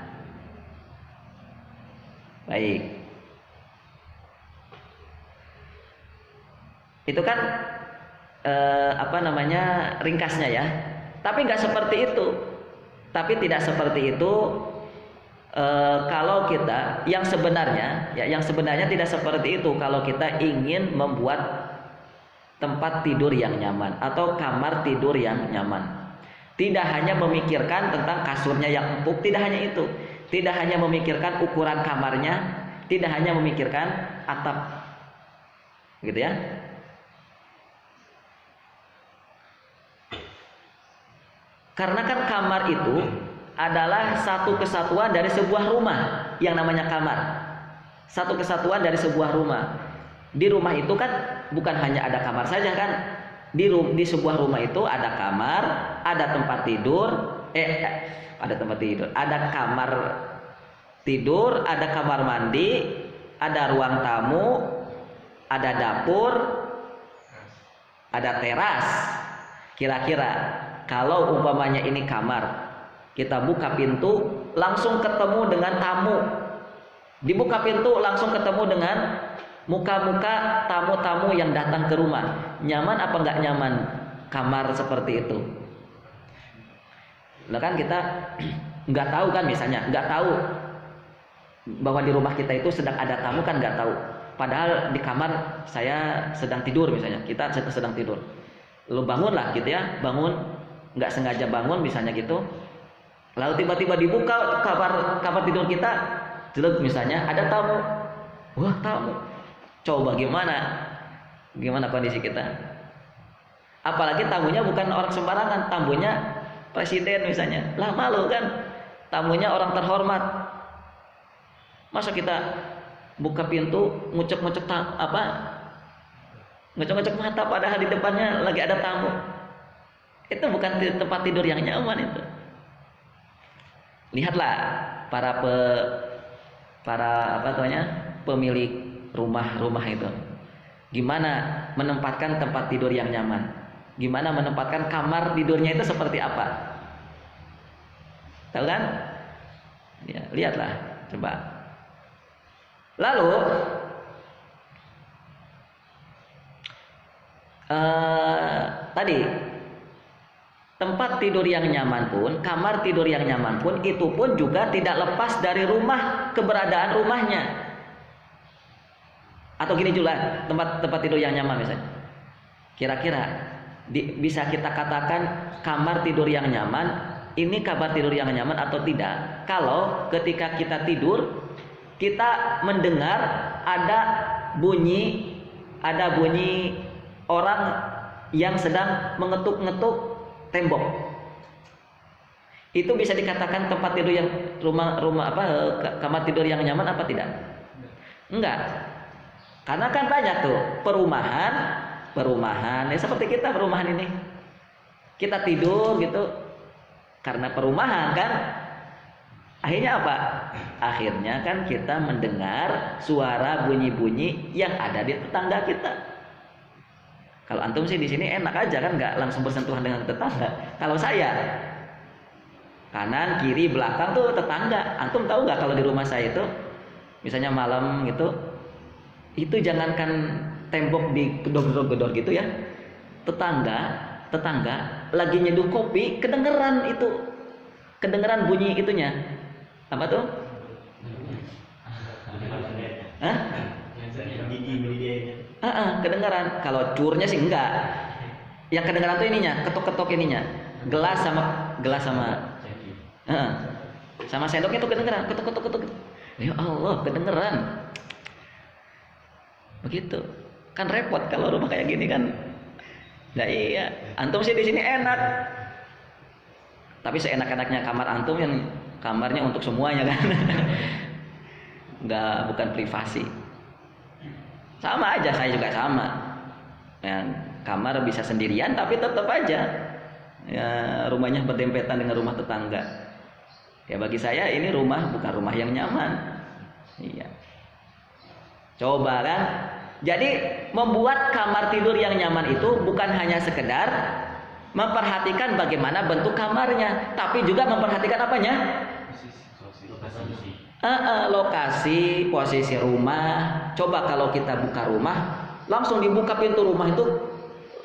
Baik, itu kan ringkasnya ya. Tapi nggak seperti itu. Tapi tidak seperti itu. Kalau kita yang sebenarnya tidak seperti itu. Kalau kita ingin membuat tempat tidur yang nyaman atau kamar tidur yang nyaman, tidak hanya memikirkan tentang kasurnya yang empuk, tidak hanya itu, tidak hanya memikirkan ukuran kamarnya, tidak hanya memikirkan atap, gitu ya. Karena kan kamar itu adalah satu kesatuan dari sebuah rumah yang namanya kamar. Satu kesatuan dari sebuah rumah. Di rumah itu kan bukan hanya ada kamar saja kan. Di sebuah rumah itu ada kamar, ada tempat tidur, ada kamar tidur, ada kamar mandi, ada ruang tamu, ada dapur, ada teras. Kira-kira kalau umpamanya ini kamar, kita buka pintu langsung ketemu dengan tamu. Dibuka pintu langsung ketemu dengan muka-muka tamu-tamu yang datang ke rumah. Nyaman apa enggak nyaman kamar seperti itu? Nah kan kita nggak tahu kan, misalnya nggak tahu bahwa di rumah kita itu sedang ada tamu kan, nggak tahu. Padahal di kamar saya sedang tidur, misalnya kita sedang tidur. Lalu bangunlah gitu ya, nggak sengaja bangun misalnya gitu. Lalu tiba-tiba dibuka kamar tidur kita, jelek misalnya ada tamu. Wah, tamu. Coba gimana kondisi kita? Apalagi tamunya bukan orang sembarangan, tamunya presiden misalnya. Lah malu kan? Tamunya orang terhormat. Masa kita buka pintu ngucek-ngucek ngecek-ngecek mata padahal di depannya lagi ada tamu? Itu bukan tempat tidur yang nyaman itu. Lihatlah para pemilik rumah itu, gimana menempatkan tempat tidur yang nyaman, gimana menempatkan kamar tidurnya itu seperti apa, tahu kan? Ya, lihatlah coba. Lalu tadi tempat tidur yang nyaman pun, kamar tidur yang nyaman pun, itu pun juga tidak lepas dari rumah, keberadaan rumahnya. Atau gini juga, tempat tidur yang nyaman misalnya. Kira-kira bisa kita katakan kamar tidur yang nyaman, ini kamar tidur yang nyaman atau tidak? Kalau ketika kita tidur, kita mendengar ada bunyi orang yang sedang mengetuk-ngetuk tembok. Itu bisa dikatakan tempat tidur yang kamar tidur yang nyaman apa tidak? Enggak. Karena kan banyak tuh perumahan ya, seperti kita perumahan ini. Kita tidur gitu karena perumahan kan. Akhirnya apa? Akhirnya kan kita mendengar suara bunyi-bunyi yang ada di tetangga kita. Kalau antum sih di sini enak aja kan, nggak langsung bersentuhan dengan tetangga. Kalau saya kanan, kiri, belakang tuh tetangga. Antum tahu nggak kalau di rumah saya itu, misalnya malam gitu, itu jangankan tembok digedor-gedor gitu ya, tetangga lagi nyeduh kopi, kedengeran bunyi itunya. Apa tuh? Hah? Kedengaran. Kalau curnya sih enggak. Yang kedengaran tuh ininya, ketok-ketok ininya. Gelas sama sendoknya tuh kedengeran, ketok-ketok. Ya Allah, kedengeran. Begitu. Kan repot kalau rumah kayak gini kan. Nah iya, antum sih di sini enak. Tapi seenak-enaknya kamar antum yang kamarnya untuk semuanya kan. Bukan privasi. Sama aja, saya juga sama. Ya, kamar bisa sendirian tapi tetap aja ya rumahnya berdempetan dengan rumah tetangga. Ya bagi saya ini rumah bukan rumah yang nyaman. Iya. Coba kan. Jadi membuat kamar tidur yang nyaman itu bukan hanya sekedar memperhatikan bagaimana bentuk kamarnya, tapi juga memperhatikan apanya? Lokasi, posisi rumah. Coba kalau kita buka rumah, langsung dibuka pintu rumah itu,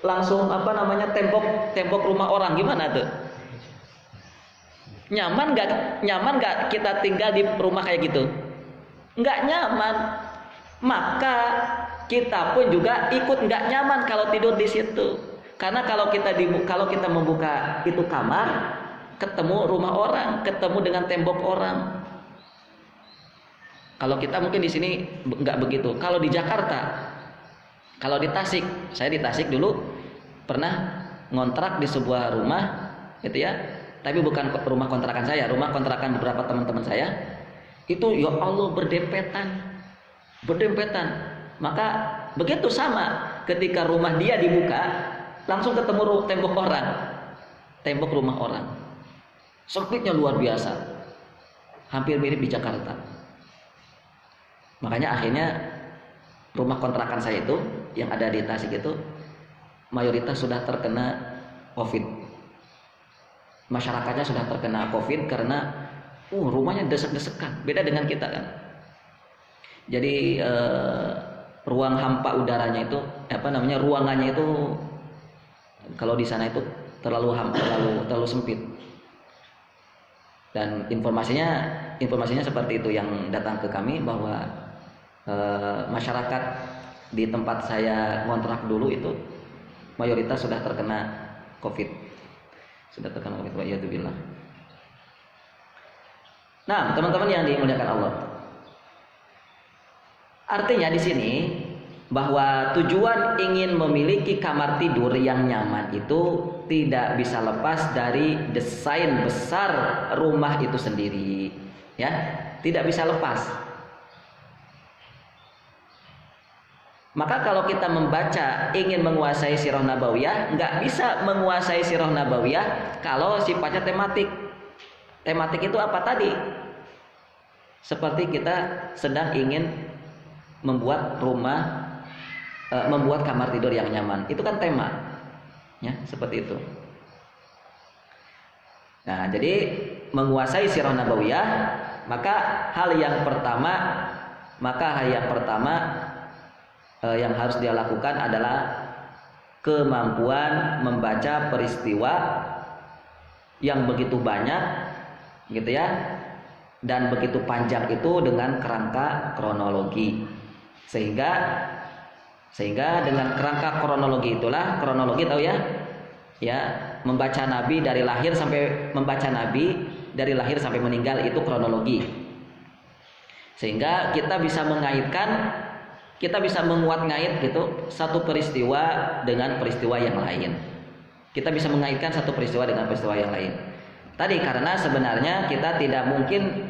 langsung tembok rumah orang, gimana tuh? Nyaman nggak kita tinggal di rumah kayak gitu? Nggak nyaman. Maka kita pun juga ikut nggak nyaman kalau tidur di situ. Karena kalau kita membuka itu kamar, ketemu rumah orang, ketemu dengan tembok orang. Kalau kita mungkin di sini nggak begitu. Kalau di Jakarta, kalau di Tasik, saya di Tasik dulu pernah ngontrak di sebuah rumah, gitu ya. Tapi bukan rumah kontrakan saya, rumah kontrakan beberapa teman-teman saya. Itu ya Allah berdempetan. Maka begitu sama, ketika rumah dia dibuka, langsung ketemu tembok rumah orang. Sempitnya luar biasa, hampir mirip di Jakarta. Makanya akhirnya rumah kontrakan saya itu yang ada di Tasik itu mayoritas sudah terkena COVID. Masyarakatnya sudah terkena COVID karena rumahnya desek-desekan. Beda dengan kita kan. Jadi ruang hampa udaranya itu ruangannya itu kalau di sana itu terlalu sempit. Dan informasinya seperti itu yang datang ke kami bahwa masyarakat di tempat saya ngontrak dulu itu mayoritas sudah terkena COVID. Wa'iyadzubillah. Nah, teman-teman yang dimuliakan Allah. Artinya di sini bahwa tujuan ingin memiliki kamar tidur yang nyaman itu tidak bisa lepas dari desain besar rumah itu sendiri, ya, tidak bisa lepas. Maka kalau kita membaca ingin menguasai sirah nabawiyah, nggak bisa menguasai sirah nabawiyah kalau sifatnya tematik. Tematik itu apa tadi? Seperti kita sedang ingin membuat kamar tidur yang nyaman, itu kan tema, ya seperti itu. Nah, jadi menguasai sirah nabawiyah, maka hal yang pertama yang harus dia lakukan adalah kemampuan membaca peristiwa yang begitu banyak, gitu ya, dan begitu panjang itu dengan kerangka kronologi. Sehingga dengan kerangka kronologi itulah, kronologi tahu ya, membaca Nabi dari lahir sampai meninggal itu kronologi. Sehingga kita bisa mengaitkan, kita bisa menguat-ngait gitu satu peristiwa dengan peristiwa yang lain. Kita bisa mengaitkan satu peristiwa dengan peristiwa yang lain. Tadi karena sebenarnya kita tidak mungkin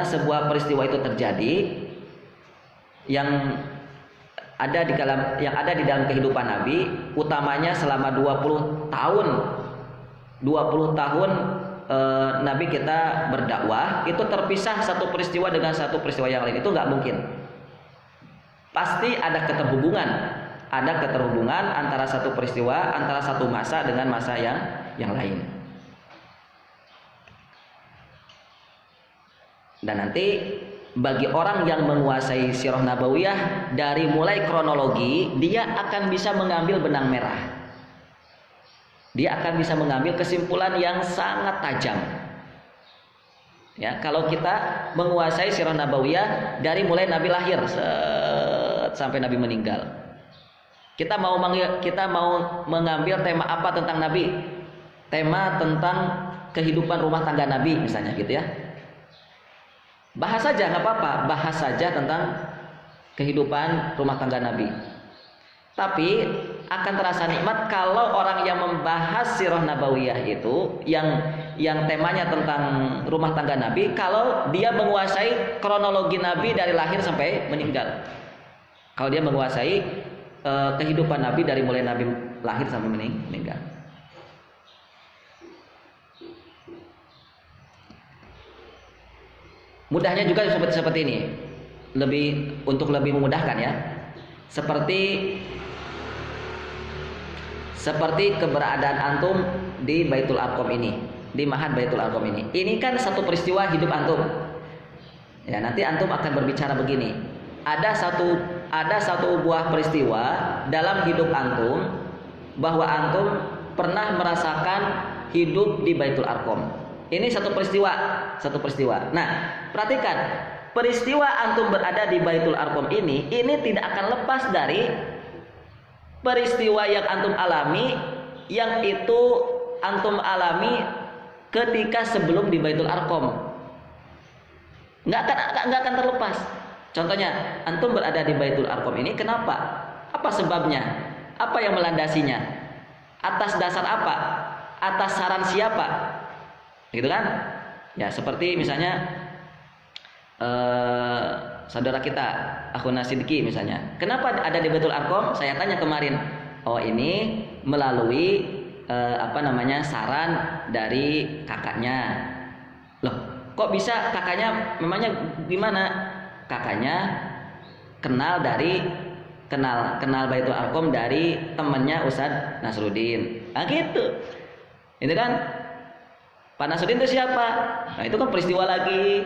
sebuah peristiwa itu terjadi yang ada di dalam kehidupan Nabi, utamanya selama 20 tahun Nabi kita berdakwah, itu terpisah satu peristiwa dengan satu peristiwa yang lain, itu nggak mungkin. Pasti ada keterhubungan antara satu peristiwa, antara satu masa dengan masa yang lain. Dan nanti bagi orang yang menguasai sirah nabawiyah dari mulai kronologi, dia akan bisa mengambil benang merah. Dia akan bisa mengambil kesimpulan yang sangat tajam. Ya, kalau kita menguasai sirah nabawiyah dari mulai Nabi lahir sampai Nabi meninggal. Kita mau mengambil tema apa tentang Nabi? Tema tentang kehidupan rumah tangga Nabi misalnya gitu ya. Bahas saja, nggak apa-apa, bahas saja tentang kehidupan rumah tangga Nabi. Tapi akan terasa nikmat kalau orang yang membahas sirah nabawiyah itu yang temanya tentang rumah tangga Nabi, kalau dia menguasai kronologi Nabi dari lahir sampai meninggal. Kalau dia menguasai kehidupan Nabi dari mulai Nabi lahir sampai meninggal. Mudahnya juga seperti ini. Untuk lebih memudahkan ya. Seperti keberadaan antum di Baitul Arqam ini, di Ma'had Baitul Arqam ini. Ini kan satu peristiwa hidup antum. Ya, nanti antum akan berbicara begini. Ada satu buah peristiwa dalam hidup antum bahwa antum pernah merasakan hidup di Baitul Arqam. Ini satu peristiwa. Nah, perhatikan, peristiwa antum berada di Baitul Arqam ini tidak akan lepas dari peristiwa yang antum alami, yang itu antum alami ketika sebelum di Baitul Arqam. Nggak akan terlepas. Contohnya, antum berada di Baitul Arqam ini, kenapa? Apa sebabnya? Apa yang melandasinya? Atas dasar apa? Atas saran siapa? Gitu kan? Ya, seperti misalnya saudara kita Akhuna Sidki misalnya, kenapa ada di Baitul Arqam? Saya tanya kemarin. Oh, ini melalui saran dari kakaknya. Loh, kok bisa kakaknya? Memangnya gimana? Kakaknya kenal Baitul Arqam dari temannya Ustadz Nasruddin. Nah gitu. Itu kan? Pak Nasruddin itu siapa? Nah, itu kan peristiwa lagi.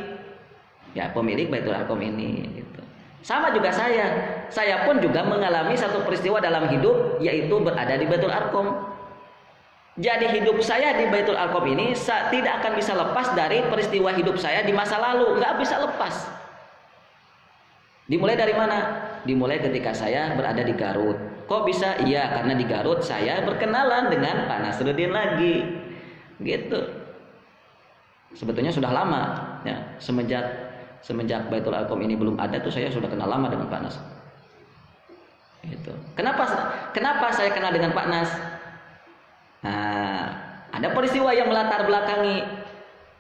Ya, pemilik Baitul Arqam ini gitu. Sama juga saya pun juga mengalami satu peristiwa dalam hidup, yaitu berada di Baitul Arqam. Jadi hidup saya di Baitul Arqam ini tidak akan bisa lepas dari peristiwa hidup saya di masa lalu, nggak bisa lepas. Dimulai dari mana? Dimulai ketika saya berada di Garut. Kok bisa? Iya, karena di Garut saya berkenalan dengan Pak Nasruddin lagi, gitu. Sebetulnya sudah lama, ya, semenjak Baitul Arqam ini belum ada tuh saya sudah kenal lama dengan Pak Nas. Gitu. Kenapa saya kenal dengan Pak Nas? Nah, ada peristiwa yang melatar belakangi,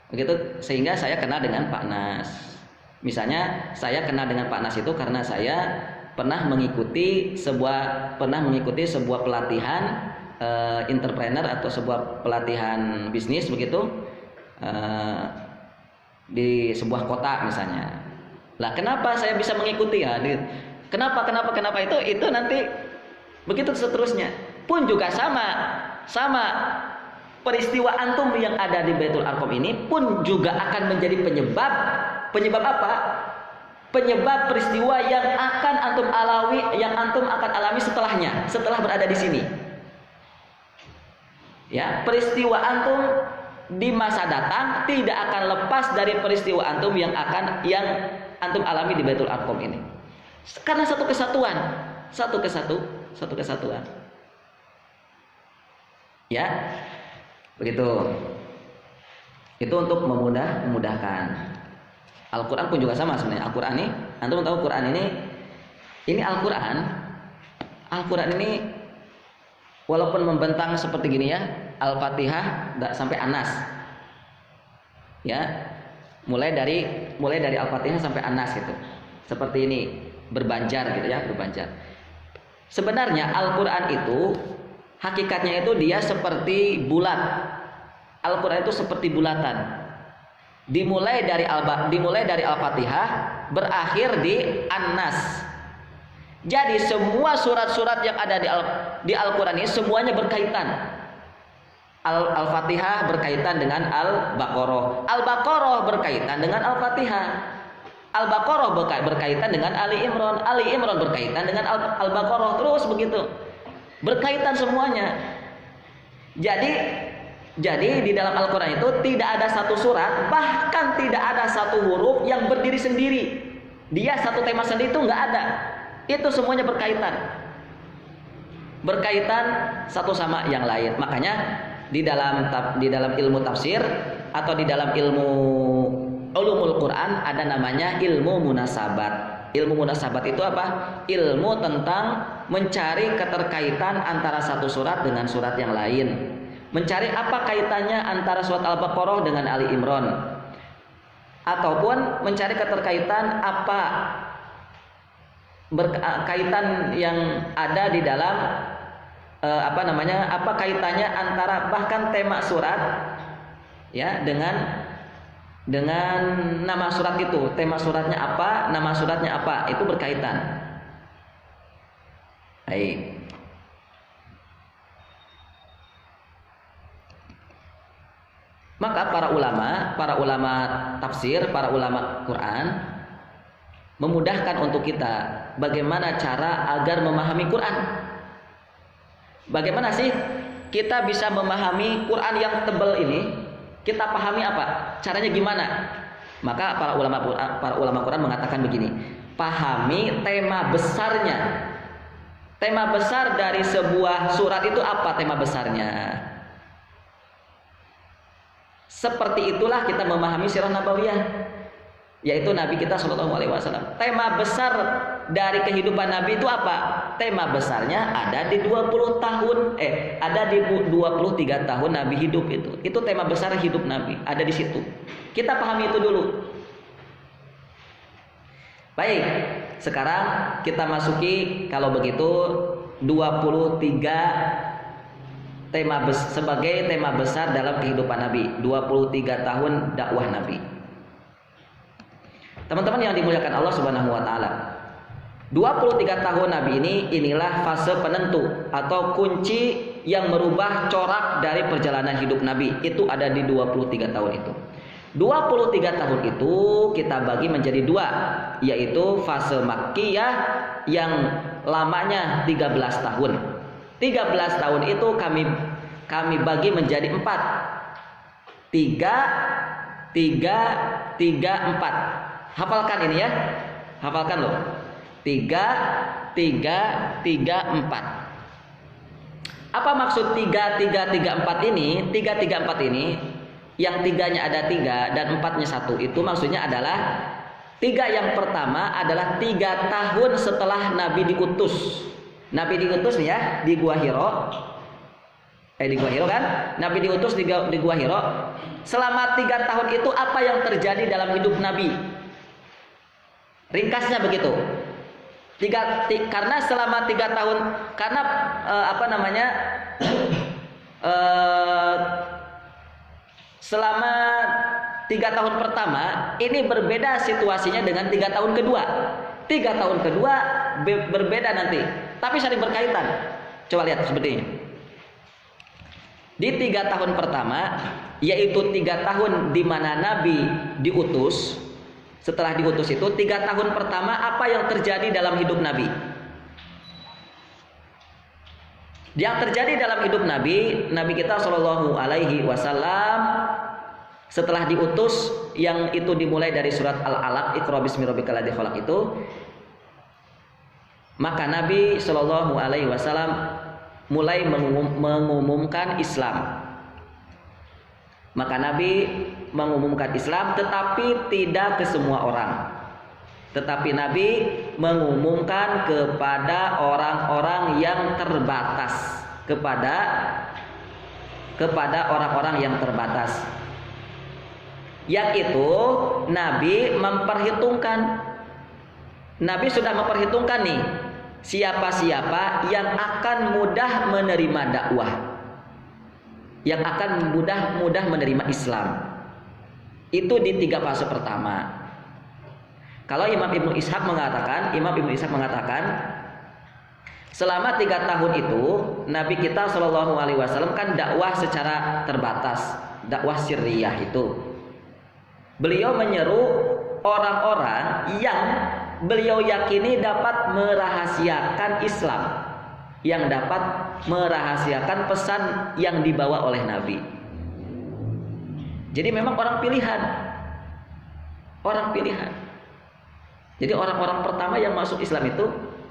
begitu, sehingga saya kenal dengan Pak Nas. Misalnya saya kenal dengan Pak Nas itu karena saya pernah mengikuti sebuah pelatihan entrepreneur atau sebuah pelatihan bisnis begitu. Di sebuah kota misalnya. Lah, kenapa saya bisa mengikuti ya? Kenapa itu nanti begitu seterusnya. Pun juga sama peristiwa antum yang ada di Baitul Arqam ini pun juga akan menjadi penyebab apa? Penyebab peristiwa yang akan antum akan alami setelah berada di sini. Ya, peristiwa antum di masa datang tidak akan lepas dari peristiwa antum yang antum alami di Baitul Arqam ini. Karena satu kesatuan. Ya. Begitu. Itu untuk memudahkan. Al-Quran pun juga sama sebenarnya. Al-Quran ini, antum tahu Quran ini Al-Quran. Al-Quran ini walaupun membentang seperti gini ya, Al-Fatihah sampai An-Nas. Ya. Mulai dari Al-Fatihah sampai An-Nas gitu. Seperti ini, berbanjar gitu ya, berbanjar. Sebenarnya Al-Quran itu hakikatnya itu dia seperti bulat. Al-Quran itu seperti bulatan. Dimulai dari Al-Fatihah, berakhir di An-Nas. Jadi semua surat-surat yang ada di Al-Quran ini semuanya berkaitan. Al-Fatihah berkaitan dengan Al-Baqarah. Al-Baqarah berkaitan dengan Al-Fatihah. Al-Baqarah berkaitan dengan Ali Imran. Ali Imran berkaitan dengan Al-Baqarah. Terus begitu. Berkaitan semuanya. Jadi di dalam Al-Quran itu tidak ada satu surat, bahkan tidak ada satu huruf yang berdiri sendiri. Dia satu tema sendiri itu nggak ada. Itu semuanya berkaitan. Berkaitan satu sama yang lain. Makanya di dalam ilmu tafsir atau di dalam ilmu ulumul Quran ada namanya ilmu munasabat. Ilmu munasabat itu apa? Ilmu tentang mencari keterkaitan antara satu surat dengan surat yang lain. Mencari apa kaitannya antara surat Al-Baqarah dengan Ali Imran, ataupun mencari keterkaitan apa kaitan yang ada di dalam apa kaitannya antara bahkan tema surat ya dengan nama surat itu, tema suratnya apa, nama suratnya apa, itu berkaitan. Baik. Maka para ulama tafsir, para ulama Quran memudahkan untuk kita bagaimana cara agar memahami Quran. Bagaimana sih kita bisa memahami Quran yang tebal ini? Kita pahami apa? Caranya gimana? Maka para ulama Quran mengatakan begini: pahami tema besarnya. Tema besar dari sebuah surat itu apa tema besarnya? Seperti itulah kita memahami sirah nabawiyah, yaitu Nabi kita Shallallahu Alaihi Wasallam. Tema besar dari kehidupan Nabi itu apa? Tema besarnya ada di 20 tahun, ada di 23 tahun Nabi hidup itu. Itu tema besar hidup Nabi, ada di situ. Kita pahami itu dulu. Baik, sekarang kita masuki kalau begitu 23 sebagai tema besar dalam kehidupan Nabi, 23 tahun dakwah Nabi. Teman-teman yang dimuliakan Allah Subhanahu wa taala. 23 tahun Nabi inilah fase penentu atau kunci yang merubah corak dari perjalanan hidup Nabi. Itu ada di 23 tahun itu. 23 tahun itu kita bagi menjadi dua, yaitu fase Makkiyah yang lamanya 13 tahun. 13 tahun itu kami bagi menjadi 4. 3, 4. Hafalkan ini ya. Hafalkan loh. 3, 4. Apa maksud 3, 4 ini? 3, 4 ini yang 3-nya ada 3 dan 4-nya 1 itu maksudnya adalah 3 yang pertama adalah 3 tahun setelah Nabi diutus. Nabi diutus nih ya di Gua Hiro. Di Gua Hiro kan? Nabi diutus di Gua Hiro. Selama 3 tahun itu apa yang terjadi dalam hidup Nabi? Ringkasnya begitu. Karena selama 3 tahun, karena selama 3 tahun pertama ini berbeda situasinya dengan 3 tahun kedua. 3 tahun kedua berbeda nanti, tapi saling berkaitan. Coba lihat seperti ini. Di 3 tahun pertama, yaitu 3 tahun di mana Nabi diutus. Setelah diutus itu 3 tahun pertama apa yang terjadi dalam hidup Nabi? Yang terjadi dalam hidup Nabi kita Shallallahu Alaihi Wasallam setelah diutus, yang itu dimulai dari surat Al-Alaq, Iqra bismi rabbikal ladzi khalaq itu, maka Nabi Shallallahu Alaihi Wasallam mulai mengumumkan Islam. Maka Nabi mengumumkan Islam, tetapi tidak ke semua orang. Tetapi Nabi mengumumkan kepada orang-orang yang terbatas, kepada orang-orang yang terbatas. Yang itu Nabi memperhitungkan. Nabi sudah memperhitungkan nih, siapa-siapa yang akan mudah menerima dakwah, yang akan mudah menerima Islam. Itu di 3 fase pertama. Kalau Imam Ibnu Ishaq mengatakan, selama 3 tahun itu Nabi kita Shallallahu Alaihi Wasallam kan dakwah secara terbatas, dakwah sirriyah itu. Beliau menyeru orang-orang yang beliau yakini dapat merahasiakan Islam, yang dapat merahasiakan pesan yang dibawa oleh Nabi. Jadi memang orang pilihan. Jadi orang-orang pertama yang masuk Islam itu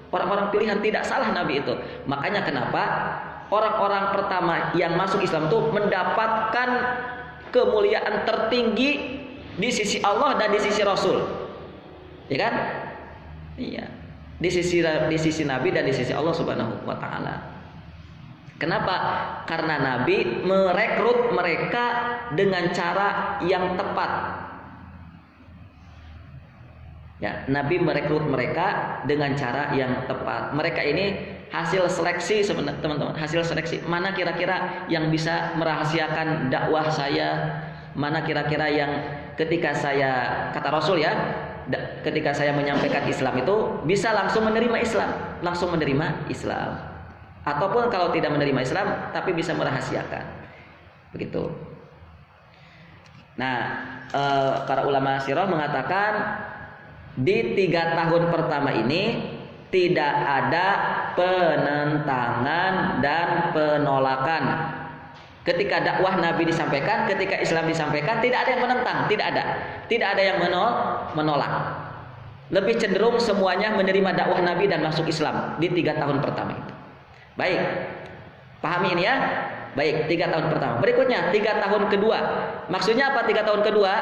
orang-orang pilihan, tidak salah Nabi itu. Makanya kenapa orang-orang pertama yang masuk Islam itu mendapatkan kemuliaan tertinggi di sisi Allah dan di sisi Rasul. Ya kan? Iya, di sisi Nabi dan di sisi Allah Subhanahu wa taala. Kenapa? Karena Nabi merekrut mereka dengan cara yang tepat. Ya, Nabi merekrut mereka dengan cara yang tepat. Mereka ini hasil seleksi sebenarnya, teman-teman, hasil seleksi. Mana kira-kira yang bisa merahasiakan dakwah saya? Mana kira-kira yang ketika saya, kata Rasul ya, ketika saya menyampaikan Islam itu bisa langsung menerima Islam, ataupun kalau tidak menerima Islam tapi bisa merahasiakan, begitu. Nah, para ulama sirah mengatakan di 3 tahun pertama ini tidak ada penentangan dan penolakan. Ketika dakwah Nabi disampaikan, ketika Islam disampaikan, tidak ada yang menentang, tidak ada yang menolak. Lebih cenderung semuanya menerima dakwah Nabi dan masuk Islam di 3 tahun pertama itu. Baik, pahami ini ya. Baik, 3 tahun pertama. Berikutnya 3 tahun kedua. Maksudnya apa 3 tahun kedua?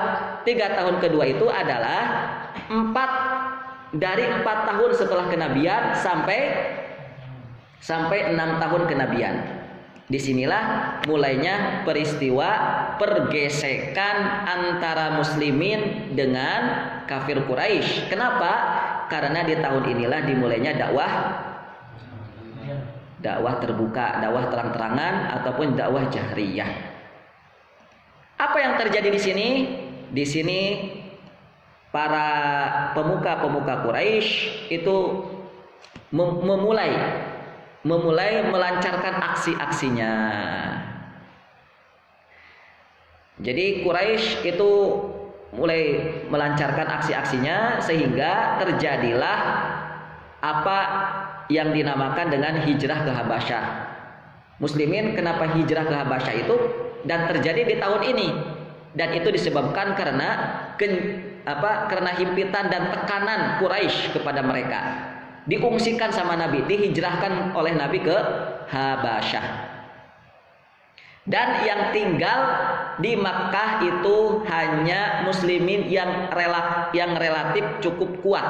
3 tahun kedua itu adalah 4 tahun setelah kenabian sampai 6 tahun kenabian. Disinilah mulainya peristiwa pergesekan antara muslimin dengan kafir Quraisy. Kenapa? Karena di tahun inilah dimulainya dakwah terbuka, dakwah terang-terangan ataupun dakwah jahriyah. Apa yang terjadi di sini? Di sini para pemuka Quraisy itu memulai melancarkan aksi-aksinya. Jadi Quraisy itu mulai melancarkan aksi-aksinya sehingga terjadilah apa yang dinamakan dengan hijrah ke Habasyah. Muslimin kenapa hijrah ke Habasyah itu dan terjadi di tahun ini, dan itu disebabkan karena himpitan dan tekanan Quraisy kepada mereka. Diungsikan sama Nabi, dihijrahkan oleh Nabi ke Habasyah. Dan yang tinggal di Makkah itu hanya muslimin yang relatif cukup kuat.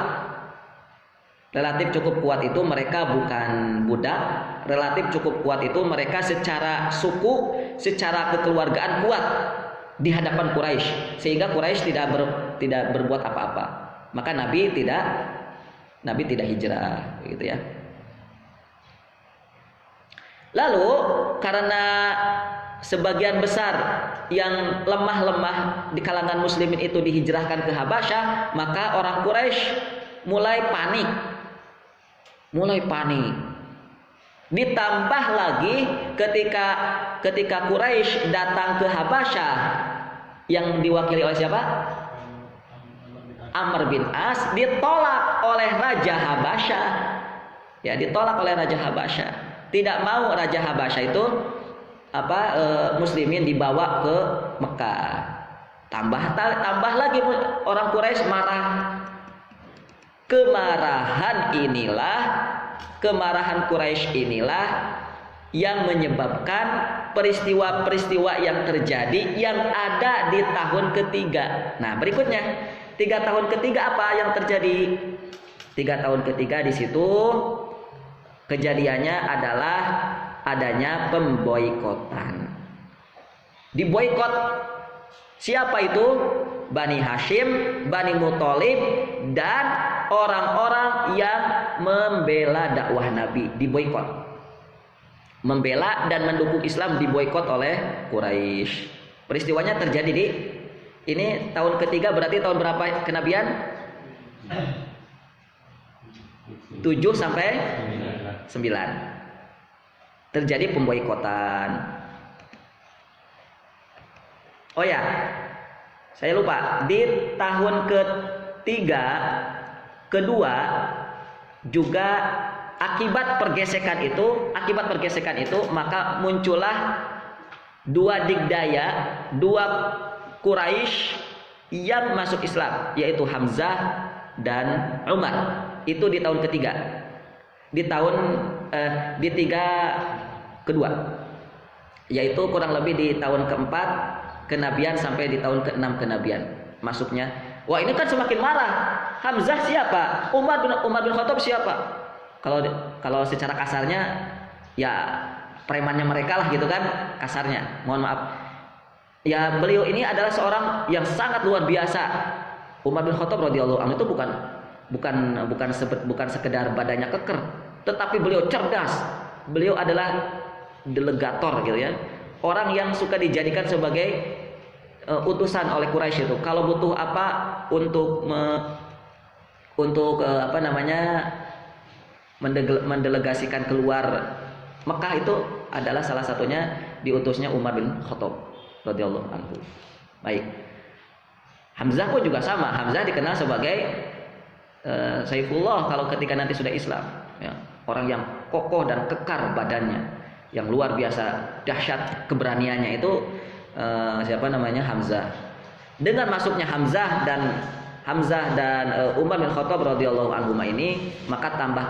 Relatif cukup kuat itu mereka bukan budak, relatif cukup kuat itu mereka secara suku, secara kekeluargaan kuat di hadapan Quraisy, sehingga Quraisy tidak berbuat apa-apa. Maka Nabi tidak hijrah, gitu ya. Lalu karena sebagian besar yang lemah di kalangan muslimin itu dihijrahkan ke Habasyah, maka orang Quraisy mulai panik. Ditambah lagi ketika Quraisy datang ke Habasyah yang diwakili oleh siapa? Amr bin As, ditolak oleh Raja Habasyah. Ya, ditolak oleh Raja Habasyah. Tidak mau Raja Habasyah itu muslimin dibawa ke Mekah. Tambah lagi orang Quraisy marah. Kemarahan Quraisy inilah yang menyebabkan peristiwa-peristiwa yang terjadi yang ada di tahun ketiga. Nah, berikutnya 3 tahun ketiga apa yang terjadi? 3 tahun ketiga di situ kejadiannya adalah adanya pemboikotan. Diboikot siapa itu? Bani Hashim, Bani Muthalib, dan orang-orang yang membela dakwah Nabi diboikot. Membela dan mendukung Islam diboikot oleh Quraisy. Peristiwanya terjadi di ini tahun ketiga, berarti tahun berapa kenabian? 7 sampai 9. Terjadi pemboikotan. Oh ya, saya lupa, di tahun ketiga, kedua juga akibat pergesekan itu maka muncullah 2 digdaya, 2 Quraisy yang masuk Islam, yaitu Hamzah dan Umar. Itu di tahun ketiga. Di tiga kedua, yaitu kurang lebih di tahun keempat kenabian sampai di tahun ke-6 kenabian masuknya. Wah, ini kan semakin marah. Hamzah siapa? Umar bin Khattab siapa? Kalau secara kasarnya ya premannya mereka lah gitu kan, kasarnya. Mohon maaf. Ya, beliau ini adalah seorang yang sangat luar biasa. Umar bin Khattab radhiyallahu anhu itu bukan sekedar badannya keker, tetapi beliau cerdas. Beliau adalah delegator gitu ya. Orang yang suka dijadikan sebagai utusan oleh Quraisy itu. Kalau butuh apa untuk mendelegasikan keluar Mekah, itu adalah salah satunya diutusnya Umar bin Khattab radhiyallahu anhu. Baik. Hamzah pun juga sama. Hamzah dikenal sebagai Saifullah kalau ketika nanti sudah Islam, ya. Orang yang kokoh dan kekar badannya, yang luar biasa dahsyat keberaniannya itu Hamzah. Dengan masuknya Hamzah dan Umar bin Khattab radhiyallahu anhu ini, maka tambah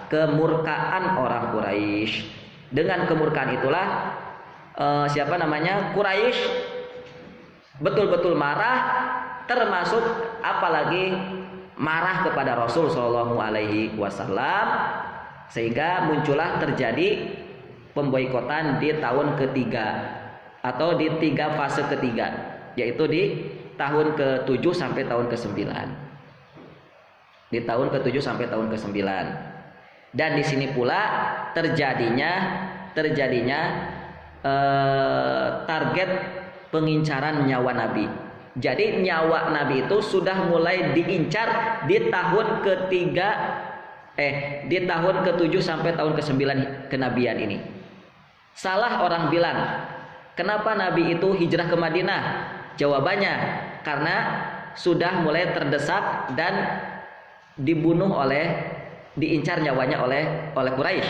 kemurkaan orang Quraisy. Dengan kemurkaan itulah Quraisy betul-betul marah, termasuk apalagi marah kepada Rasul Shallallahu Alaihi Wasallam, sehingga muncullah terjadi pemboikotan di tahun ketiga atau di 3 fase ketiga, yaitu di tahun ke-7 sampai tahun ke-9. Di tahun ke-7 sampai tahun ke-9. Dan di sini pula terjadinya target pengincaran nyawa Nabi. Jadi nyawa Nabi itu sudah mulai diincar di tahun ketiga, di tahun ke-7 sampai tahun ke-9 kenabian ini. Salah orang bilang, kenapa Nabi itu hijrah ke Madinah? Jawabannya, karena sudah mulai terdesak dan diincar nyawanya oleh Quraisy.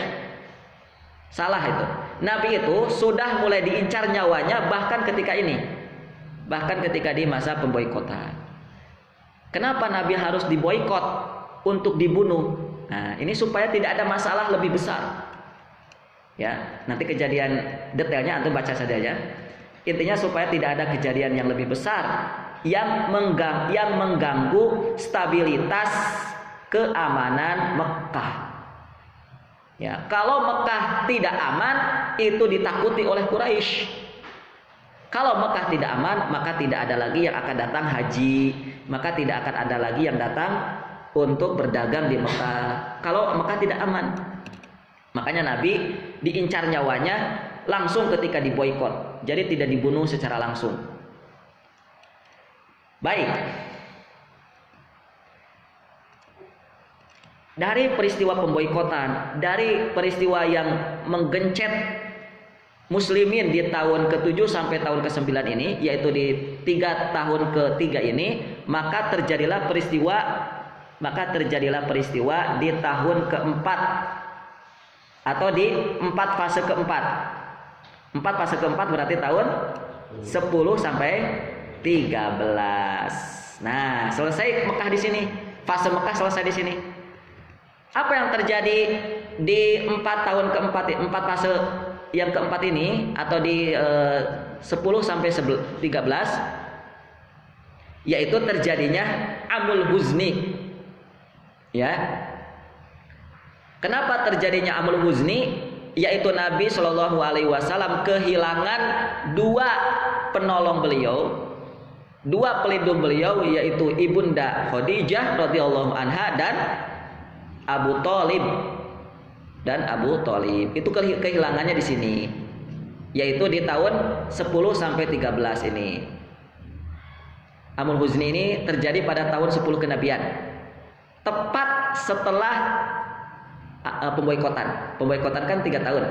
Salah itu. Nabi itu sudah mulai diincar nyawanya bahkan ketika di masa pemboikotan. Kenapa Nabi harus diboikot untuk dibunuh? Nah, ini supaya tidak ada masalah lebih besar. Ya, nanti kejadian detailnya antum baca saja ya. Intinya supaya tidak ada kejadian yang lebih besar yang mengganggu stabilitas keamanan Mekah. Ya, kalau Mekah tidak aman, itu ditakuti oleh Quraisy. Kalau Mekah tidak aman, maka tidak ada lagi yang akan datang haji, maka tidak akan ada lagi yang datang untuk berdagang di Mekah. Kalau Mekah tidak aman, makanya Nabi diincar nyawanya langsung ketika diboikot. Jadi tidak dibunuh secara langsung. Baik. Dari peristiwa pemboikotan, dari peristiwa yang menggencet muslimin di tahun ke-7 sampai tahun ke-9 ini, yaitu di 3 tahun ketiga ini, maka terjadilah peristiwa di tahun keempat atau di 4 fase keempat. 4 fase keempat berarti tahun 10 sampai 13. Nah, selesai Mekah di sini. Fase Mekah selesai di sini. Apa yang terjadi di 4 tahun keempat, 4 fase yang keempat ini atau di 10 sampai 13 yaitu terjadinya amul huzni. Ya. Kenapa terjadinya amul huzni? Yaitu Nabi Shallallahu alaihi wasallam kehilangan dua penolong beliau, dua pelindung beliau, yaitu Ibunda Khadijah radhiyallahu anha dan Abu Thalib. Itu kehilangannya di sini, yaitu di tahun 10 sampai 13 ini. Amul huzni ini terjadi pada tahun 10 kenabian, tepat setelah pemboikotan. Pemboikotan kan 3 tahun.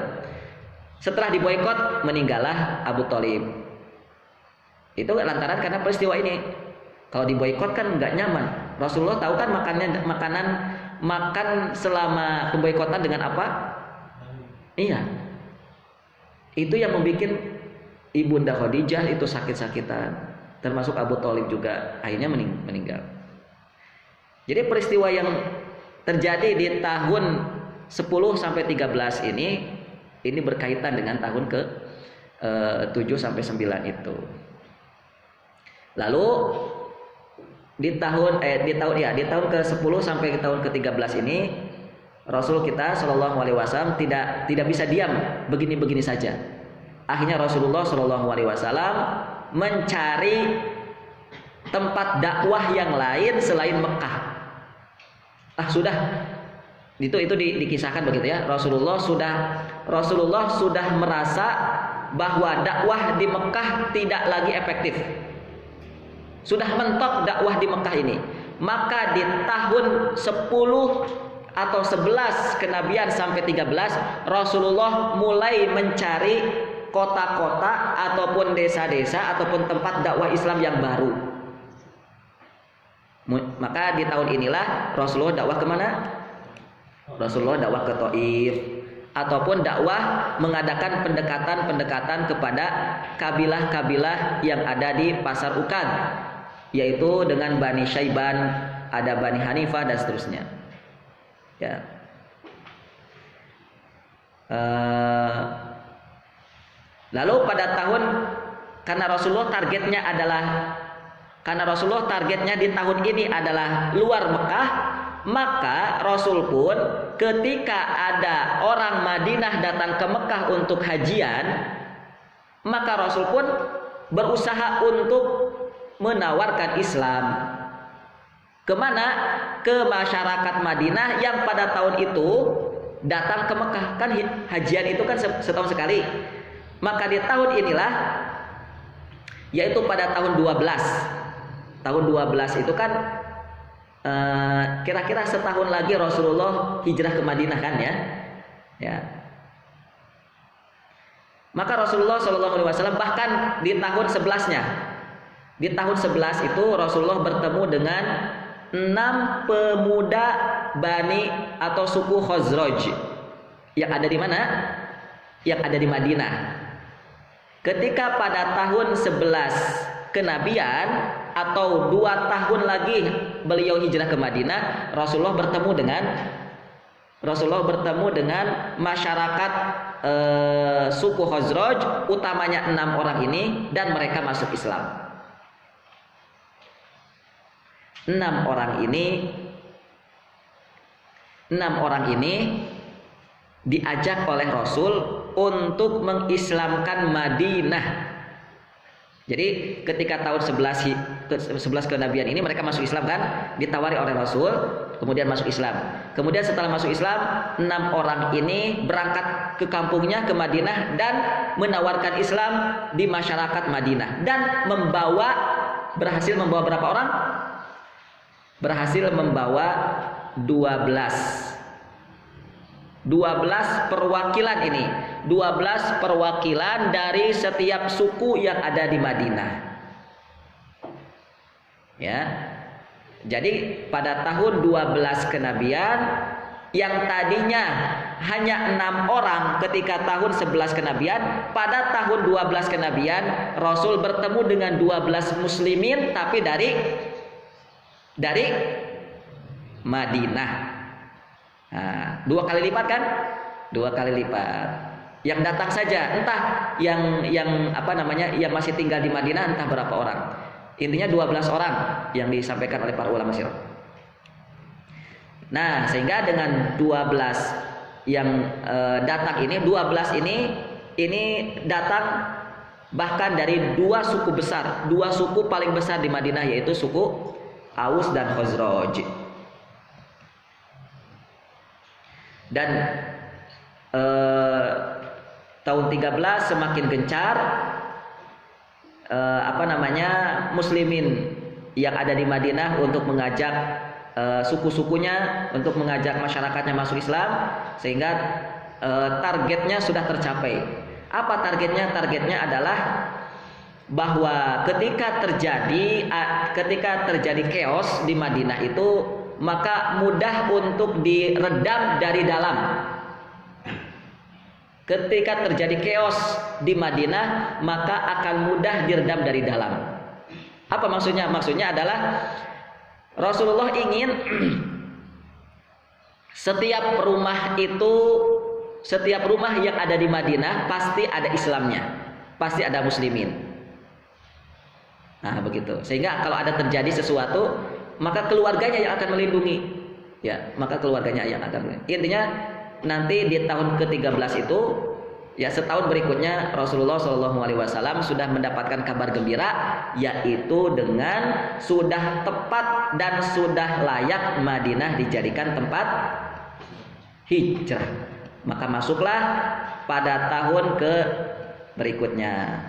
Setelah diboikot meninggallah Abu Thalib. Itu lantaran karena peristiwa ini. Kalau diboikot kan nggak nyaman. Rasulullah tahu kan makan selama pemboikotan dengan apa? Iya. Itu yang membuat Ibunda Khadijah itu sakit-sakitan, termasuk Abu Thalib juga akhirnya meninggal. Jadi peristiwa yang terjadi di tahun 10 sampai 13 ini berkaitan dengan tahun ke 7 sampai 9 itu. Lalu di tahun ke 10 sampai tahun ke 13 ini Rasul kita Shallallahu alaihi wasallam tidak bisa diam begini-begini saja. Akhirnya Rasulullah Shallallahu alaihi wasallam mencari tempat dakwah yang lain selain Mekah. Itu dikisahkan begitu ya. Rasulullah sudah merasa bahwa dakwah di Mekah tidak lagi efektif. Sudah mentok dakwah di Mekah ini. Maka di tahun 10 atau 11 kenabian sampai 13 Rasulullah mulai mencari kota-kota ataupun desa-desa ataupun tempat dakwah Islam yang baru. Maka di tahun inilah Rasulullah dakwah kemana? Rasulullah dakwah ke Thaif, ataupun dakwah mengadakan pendekatan kepada kabilah-kabilah yang ada di Pasar Ukad, yaitu dengan Bani Syaiban, ada Bani Hanifah dan seterusnya. Ya. Lalu pada tahun karena Rasulullah targetnya di tahun ini adalah luar Mekah, maka Rasul pun ketika ada orang Madinah datang ke Mekah untuk hajian, maka Rasul pun berusaha untuk menawarkan Islam. Kemana? Ke masyarakat Madinah yang pada tahun itu datang ke Mekah. Kan hajian itu kan setahun sekali. Maka di tahun inilah, yaitu pada tahun 12. Tahun 12 itu kan kira-kira setahun lagi Rasulullah hijrah ke Madinah kan ya. Maka Rasulullah SAW bahkan di tahun 11-nya, di tahun 11 itu Rasulullah bertemu dengan 6 pemuda Bani atau suku Khazraj yang ada di mana? Yang ada di Madinah. Ketika pada tahun 11 kenabian atau 2 tahun lagi beliau hijrah ke Madinah, Rasulullah bertemu dengan masyarakat suku Khazraj, utamanya 6 orang ini, dan mereka masuk Islam. 6 orang ini diajak oleh Rasul untuk mengislamkan Madinah. Jadi ketika tahun 11 kenabian ini mereka masuk Islam kan, ditawari oleh Rasul, kemudian masuk Islam. Kemudian setelah masuk Islam, 6 orang ini berangkat ke kampungnya ke Madinah dan menawarkan Islam di masyarakat Madinah dan berhasil membawa berapa orang? Berhasil membawa 12 perwakilan ini, 12 perwakilan dari setiap suku yang ada di Madinah. Ya. Jadi pada tahun 12 kenabian yang tadinya hanya 6 orang ketika tahun 11 kenabian, pada tahun 12 kenabian Rasul bertemu dengan 12 muslimin tapi dari Madinah. Nah, 2 kali lipat kan? 2 kali lipat. Yang datang saja, entah yang apa namanya, yang masih tinggal di Madinah entah berapa orang. Intinya 12 orang yang disampaikan oleh para ulama sirah. Nah, sehingga dengan 12 yang datang ini, 12 ini datang bahkan dari dua suku besar, dua suku paling besar di Madinah, yaitu suku Aus dan Khazraj. Dan tahun 13 semakin gencar muslimin yang ada di Madinah untuk mengajak suku-sukunya, untuk mengajak masyarakatnya masuk Islam, sehingga targetnya sudah tercapai. Apa targetnya? Targetnya adalah bahwa ketika terjadi chaos di Madinah itu, maka mudah untuk diredam dari dalam. Ketika terjadi chaos di Madinah, maka akan mudah diredam dari dalam. Apa maksudnya? Maksudnya adalah Rasulullah ingin setiap rumah yang ada di Madinah pasti ada Islamnya, pasti ada muslimin. Nah, begitu. Sehingga kalau ada terjadi sesuatu, maka keluarganya yang akan melindungi. Ya, maka keluarganya yang akan melindungi. Intinya nanti di tahun ke-13 itu, ya setahun berikutnya, Rasulullah SAW sudah mendapatkan kabar gembira, yaitu dengan sudah tepat dan sudah layak Madinah dijadikan tempat hijrah. Maka masuklah pada tahun ke berikutnya.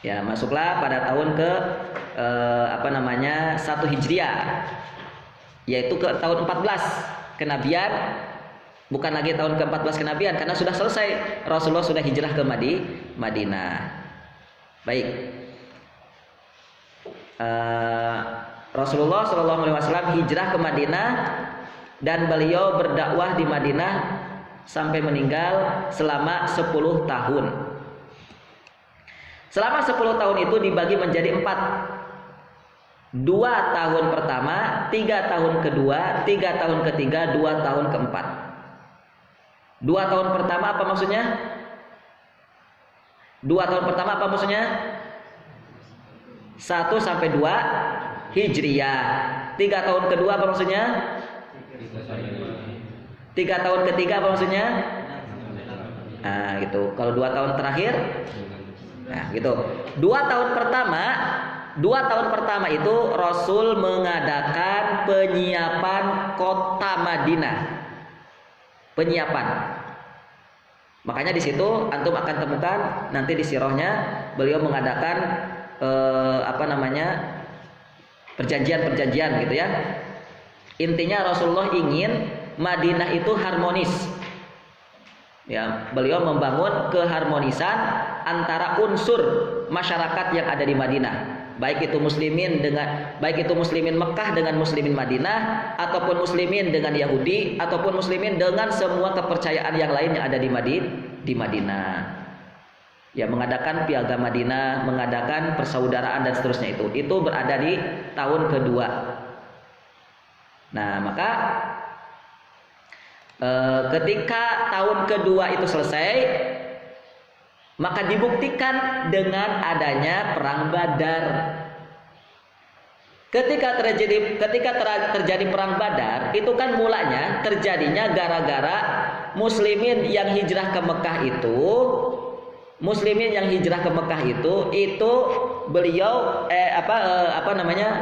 Ya, masuklah pada tahun ke 1 Hijriah, yaitu ke tahun 14 kenabian, bukan lagi tahun ke-14 kenabian, karena sudah selesai, Rasulullah sudah hijrah ke Madinah. Baik. Rasulullah SAW hijrah ke Madinah dan beliau berdakwah di Madinah sampai meninggal selama 10 tahun. Selama 10 tahun itu dibagi menjadi 4. 2 tahun pertama, 3 tahun kedua, 3 tahun ketiga, 2 tahun keempat. 2 tahun pertama apa maksudnya? 2 tahun pertama apa maksudnya? 1 sampai 2 Hijriah. 3 tahun kedua apa maksudnya? 3 tahun ketiga apa maksudnya? Nah, gitu. Kalau 2 tahun terakhir, nah, gitu. 2 tahun pertama itu Rasul mengadakan penyiapan kota Madinah. Penyiapan. Makanya di situ antum akan temukan nanti di sirahnya beliau mengadakan perjanjian-perjanjian gitu ya. Intinya Rasulullah ingin Madinah itu harmonis. Ya, beliau membangun keharmonisan antara unsur masyarakat yang ada di Madinah, baik itu muslimin Mekah dengan muslimin Madinah, ataupun muslimin dengan Yahudi, ataupun muslimin dengan semua kepercayaan yang lain yang ada di Madinah. Ya, mengadakan piagam Madinah, mengadakan persaudaraan dan seterusnya itu berada di tahun kedua. Nah, maka ketika tahun kedua itu selesai, maka dibuktikan dengan adanya perang Badar. Ketika terjadi perang Badar, itu kan mulanya terjadinya gara-gara muslimin yang hijrah ke Mekah itu beliau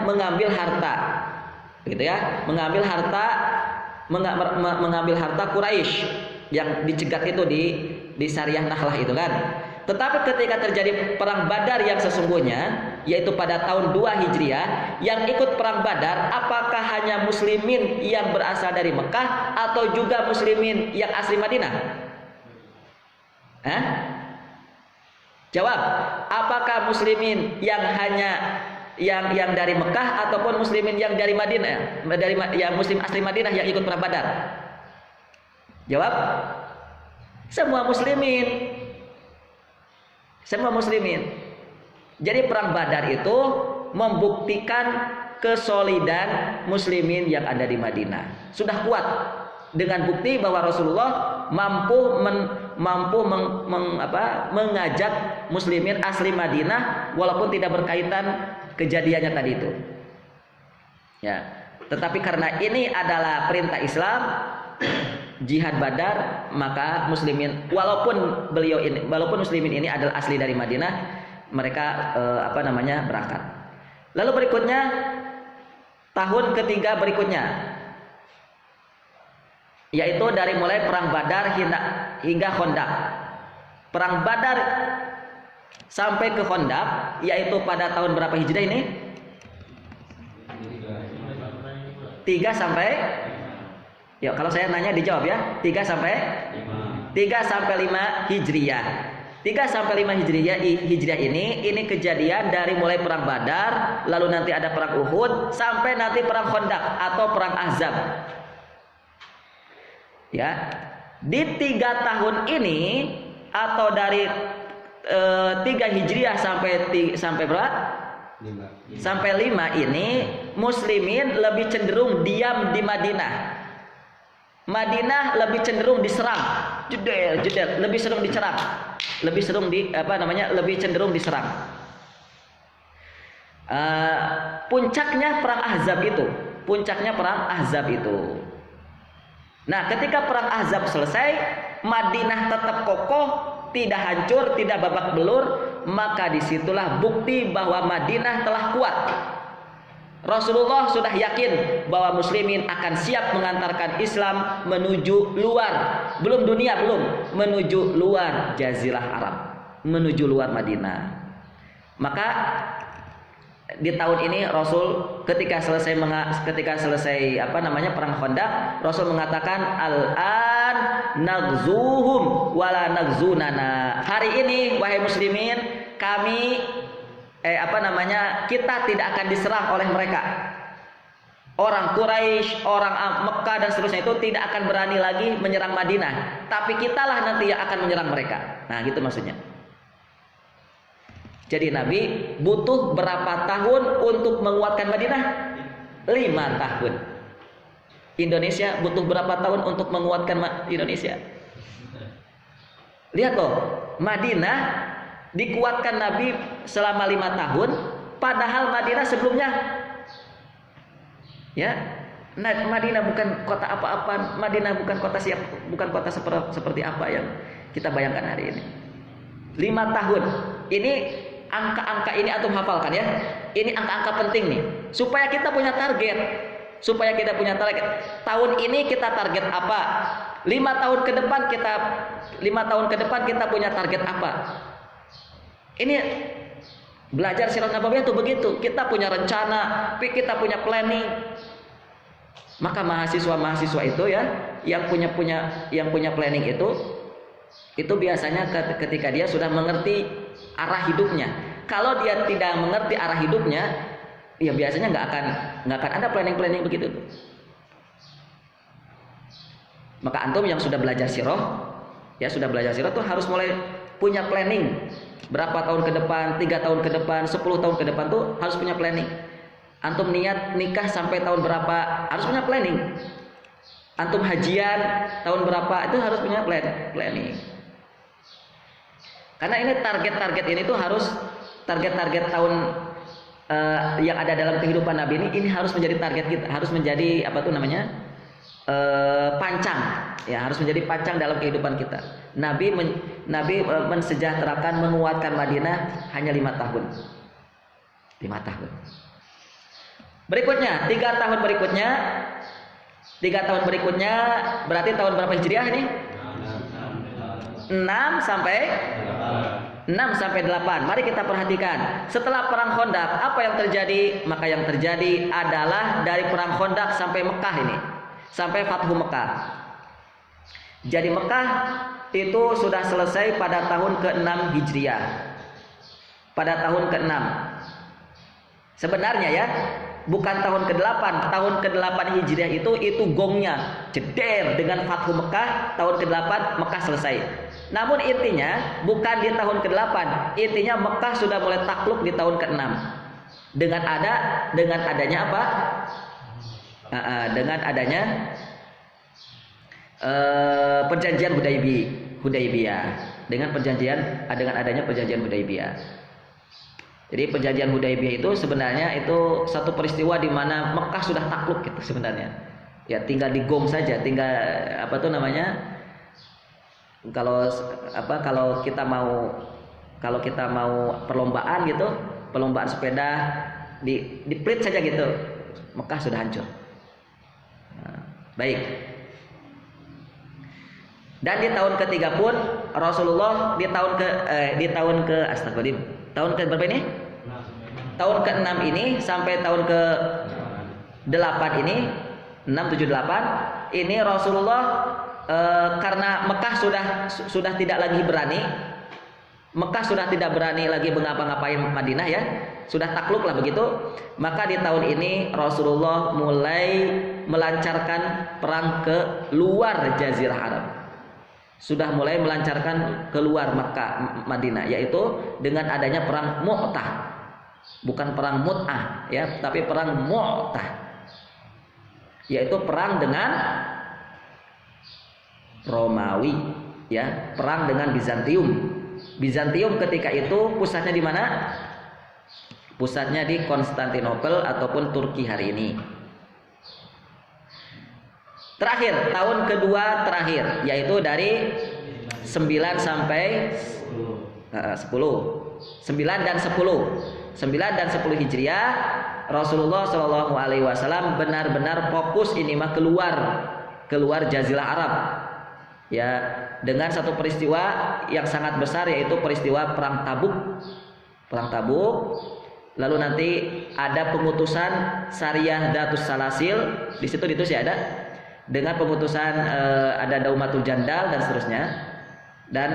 mengambil harta, gitu ya, mengambil harta Quraisy yang dicegat itu di Syariah Nahlah itu kan. Tetapi ketika terjadi perang Badar yang sesungguhnya, yaitu pada tahun 2 Hijriah, yang ikut perang Badar apakah hanya muslimin yang berasal dari Mekah atau juga muslimin yang asli Madinah? Jawab, apakah muslimin yang hanya yang dari Mekah ataupun muslimin yang dari Madinah, yang muslim asli Madinah yang ikut perang Badar? Jawab, semua muslimin. Jadi perang Badar itu membuktikan kesolidan muslimin yang ada di Madinah. Sudah kuat. dengan bukti bahwa Rasulullah mampu mengajak muslimin asli Madinah walaupun tidak berkaitan kejadiannya tadi itu. Ya, tetapi karena ini adalah perintah Islam, jihad Badar, maka muslimin walaupun muslimin ini adalah asli dari Madinah, mereka berangkat. Lalu berikutnya tahun ketiga berikutnya, yaitu dari mulai perang Badar hingga Khandaq. Perang Badar sampai ke Khandaq yaitu pada tahun berapa Hijriah ini? 3 sampai, ya kalau saya nanya dijawab ya, 3 sampai 5 Hijriah. 3 sampai 5 Hijriah ini kejadian dari mulai perang Badar, lalu nanti ada perang Uhud, sampai nanti perang Khandaq atau perang Ahzab. Ya, di 3 tahun ini atau dari 3 Hijriah sampai berapa? 5. Sampai 5 ini muslimin lebih cenderung diam di Madinah. Madinah lebih cenderung diserang, lebih sering diserang, lebih cenderung diserang. Puncaknya perang Ahzab itu. Nah, ketika perang Ahzab selesai, Madinah tetap kokoh, tidak hancur, tidak babak belur, maka disitulah bukti bahwa Madinah telah kuat. Rasulullah sudah yakin bahwa muslimin akan siap mengantarkan Islam menuju luar, belum dunia, menuju luar Jazirah Arab, menuju luar Madinah. Maka di tahun ini Rasul ketika selesai perang Khandaq, Rasul mengatakan al-an nagzuhum wala nagzunana. Hari ini wahai muslimin, kami kita tidak akan diserang oleh mereka. Orang Quraisy, orang Mekah dan seterusnya itu tidak akan berani lagi menyerang Madinah, tapi kitalah nanti yang akan menyerang mereka. Nah, gitu maksudnya. Jadi Nabi butuh berapa tahun untuk menguatkan Madinah? 5 tahun. Indonesia butuh berapa tahun untuk menguatkan Indonesia? Lihat loh, Madinah dikuatkan Nabi selama 5 tahun, padahal Madinah sebelumnya, ya, Madinah bukan kota apa-apa, Madinah bukan kota seperti apa yang kita bayangkan hari ini. 5 tahun. Ini angka-angka ini antum hafalkan ya. Ini angka-angka penting nih, supaya kita punya target. Tahun ini kita target apa? 5 tahun ke depan kita punya target apa? Ini belajar sirat nabawiyah itu begitu. Kita punya rencana, kita punya planning. Maka mahasiswa itu ya, yang punya planning itu biasanya ketika dia sudah mengerti arah hidupnya. Kalau dia tidak mengerti arah hidupnya, ya biasanya nggak akan ada planning begitu tuh. Maka antum yang sudah belajar sirah tuh harus mulai punya planning. Berapa tahun ke depan, 3 tahun ke depan, 10 tahun ke depan tuh harus punya planning. Antum niat nikah sampai tahun berapa, harus punya planning. Antum hajian tahun berapa, itu harus punya planning. Karena ini target-target ini tuh harus target-target tahun yang ada dalam kehidupan Nabi ini harus menjadi target kita, harus menjadi pancang, ya, harus menjadi pancang dalam kehidupan kita. Nabi mensejahterakan, menguatkan Madinah hanya 5 tahun. 5 tahun. Berikutnya, 3 tahun berikutnya berarti tahun berapa Hijriah ini? 6 sampai 8. Mari kita perhatikan. Setelah perang Khandaq, apa yang terjadi? Maka yang terjadi adalah dari perang Khandaq sampai Mekah ini, sampai Fathu Mekah. Jadi Mekah itu sudah selesai pada tahun ke-6 Hijriah. Pada tahun ke-6. Sebenarnya ya, bukan tahun ke-8. Tahun ke-8 Hijriah itu gongnya jeder dengan Fathu Mekah. Tahun ke-8 Mekah selesai. Namun intinya bukan di tahun ke-8. Intinya Mekah sudah mulai takluk di tahun ke-6. Dengan adanya apa? Dengan adanya perjanjian Hudaybiyah dengan adanya perjanjian Hudaybiyah. Jadi perjanjian Hudaybiyah itu sebenarnya itu satu peristiwa di mana Mekah sudah takluk gitu sebenarnya. Ya tinggal digong saja, tinggal apa tuh namanya? Kalau kita mau perlombaan gitu, perlombaan sepeda di plit saja gitu, Mekah sudah hancur. Nah, baik. Dan di tahun ketiga pun Rasulullah di tahun ke astagfirullah, tahun ke berapa ini? Tahun ke-6 ini sampai tahun ke-8 ini, 6, 7, 8 ini Rasulullah karena Mekah sudah tidak lagi berani, Mekah sudah tidak berani lagi mengapa-ngapain Madinah ya, sudah takluk lah begitu. Maka di tahun ini Rasulullah mulai melancarkan perang ke luar Jazirah Arab. Sudah mulai melancarkan keluar Makkah Madinah, yaitu dengan adanya perang Mu'tah. Bukan perang Mut'ah ya, tapi perang Mu'tah. Yaitu perang dengan Romawi ya, perang dengan Bizantium. Bizantium ketika itu pusatnya di mana? Pusatnya di Konstantinopel ataupun Turki hari ini. Terakhir, tahun kedua terakhir, yaitu dari 9 sampai 10. 9 dan 10 Hijriah, Rasulullah SAW benar-benar fokus ini mah keluar Jazirah Arab. Ya, dengan satu peristiwa yang sangat besar, yaitu peristiwa perang Tabuk. Perang Tabuk. Lalu nanti ada pengutusan Sariyah Datus Salasil, di situ sih ada. Dengan pengutusan ada Daumatul Jandal dan seterusnya. Dan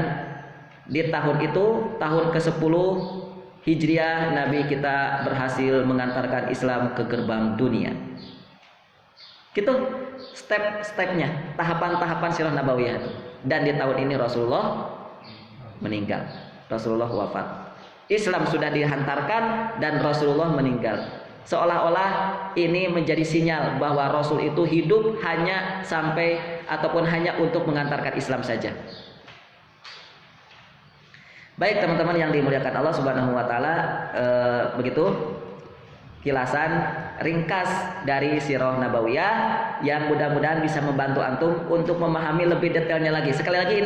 di tahun itu, tahun ke-10 Hijriah, Nabi kita berhasil mengantarkan Islam ke gerbang dunia. Gitu step-stepnya, tahapan-tahapan sirah nabawiyah itu. Dan di tahun ini Rasulullah meninggal, Rasulullah wafat. Islam sudah dihantarkan dan Rasulullah meninggal. Seolah-olah ini menjadi sinyal bahwa Rasul itu hidup hanya sampai ataupun hanya untuk mengantarkan Islam saja. Baik teman-teman yang dimuliakan Allah Subhanahu wa taala, begitu kilasan ringkas dari sirah nabawiyah yang mudah-mudahan bisa membantu antum untuk memahami lebih detailnya lagi. Sekali lagi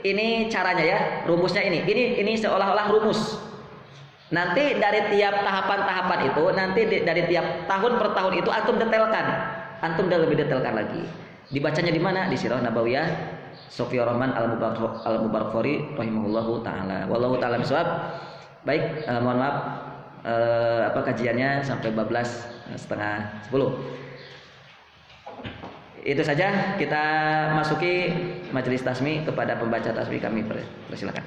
ini caranya ya, rumusnya ini seolah-olah rumus. Nanti dari tiap tahapan-tahapan itu, nanti dari tiap tahun per tahun itu antum detailkan. Antum lebih detailkan lagi. Dibacanya di mana? Di Sirah Nabawiyah Sofiyur Rahman Al-Mubarakfuri rahimahullahu taala. Wallahu taala bisawab. Baik, mohon maaf kajiannya sampai 12:30. Itu saja, kita masuki majelis tasmi. Kepada pembaca tasmi kami persilakan.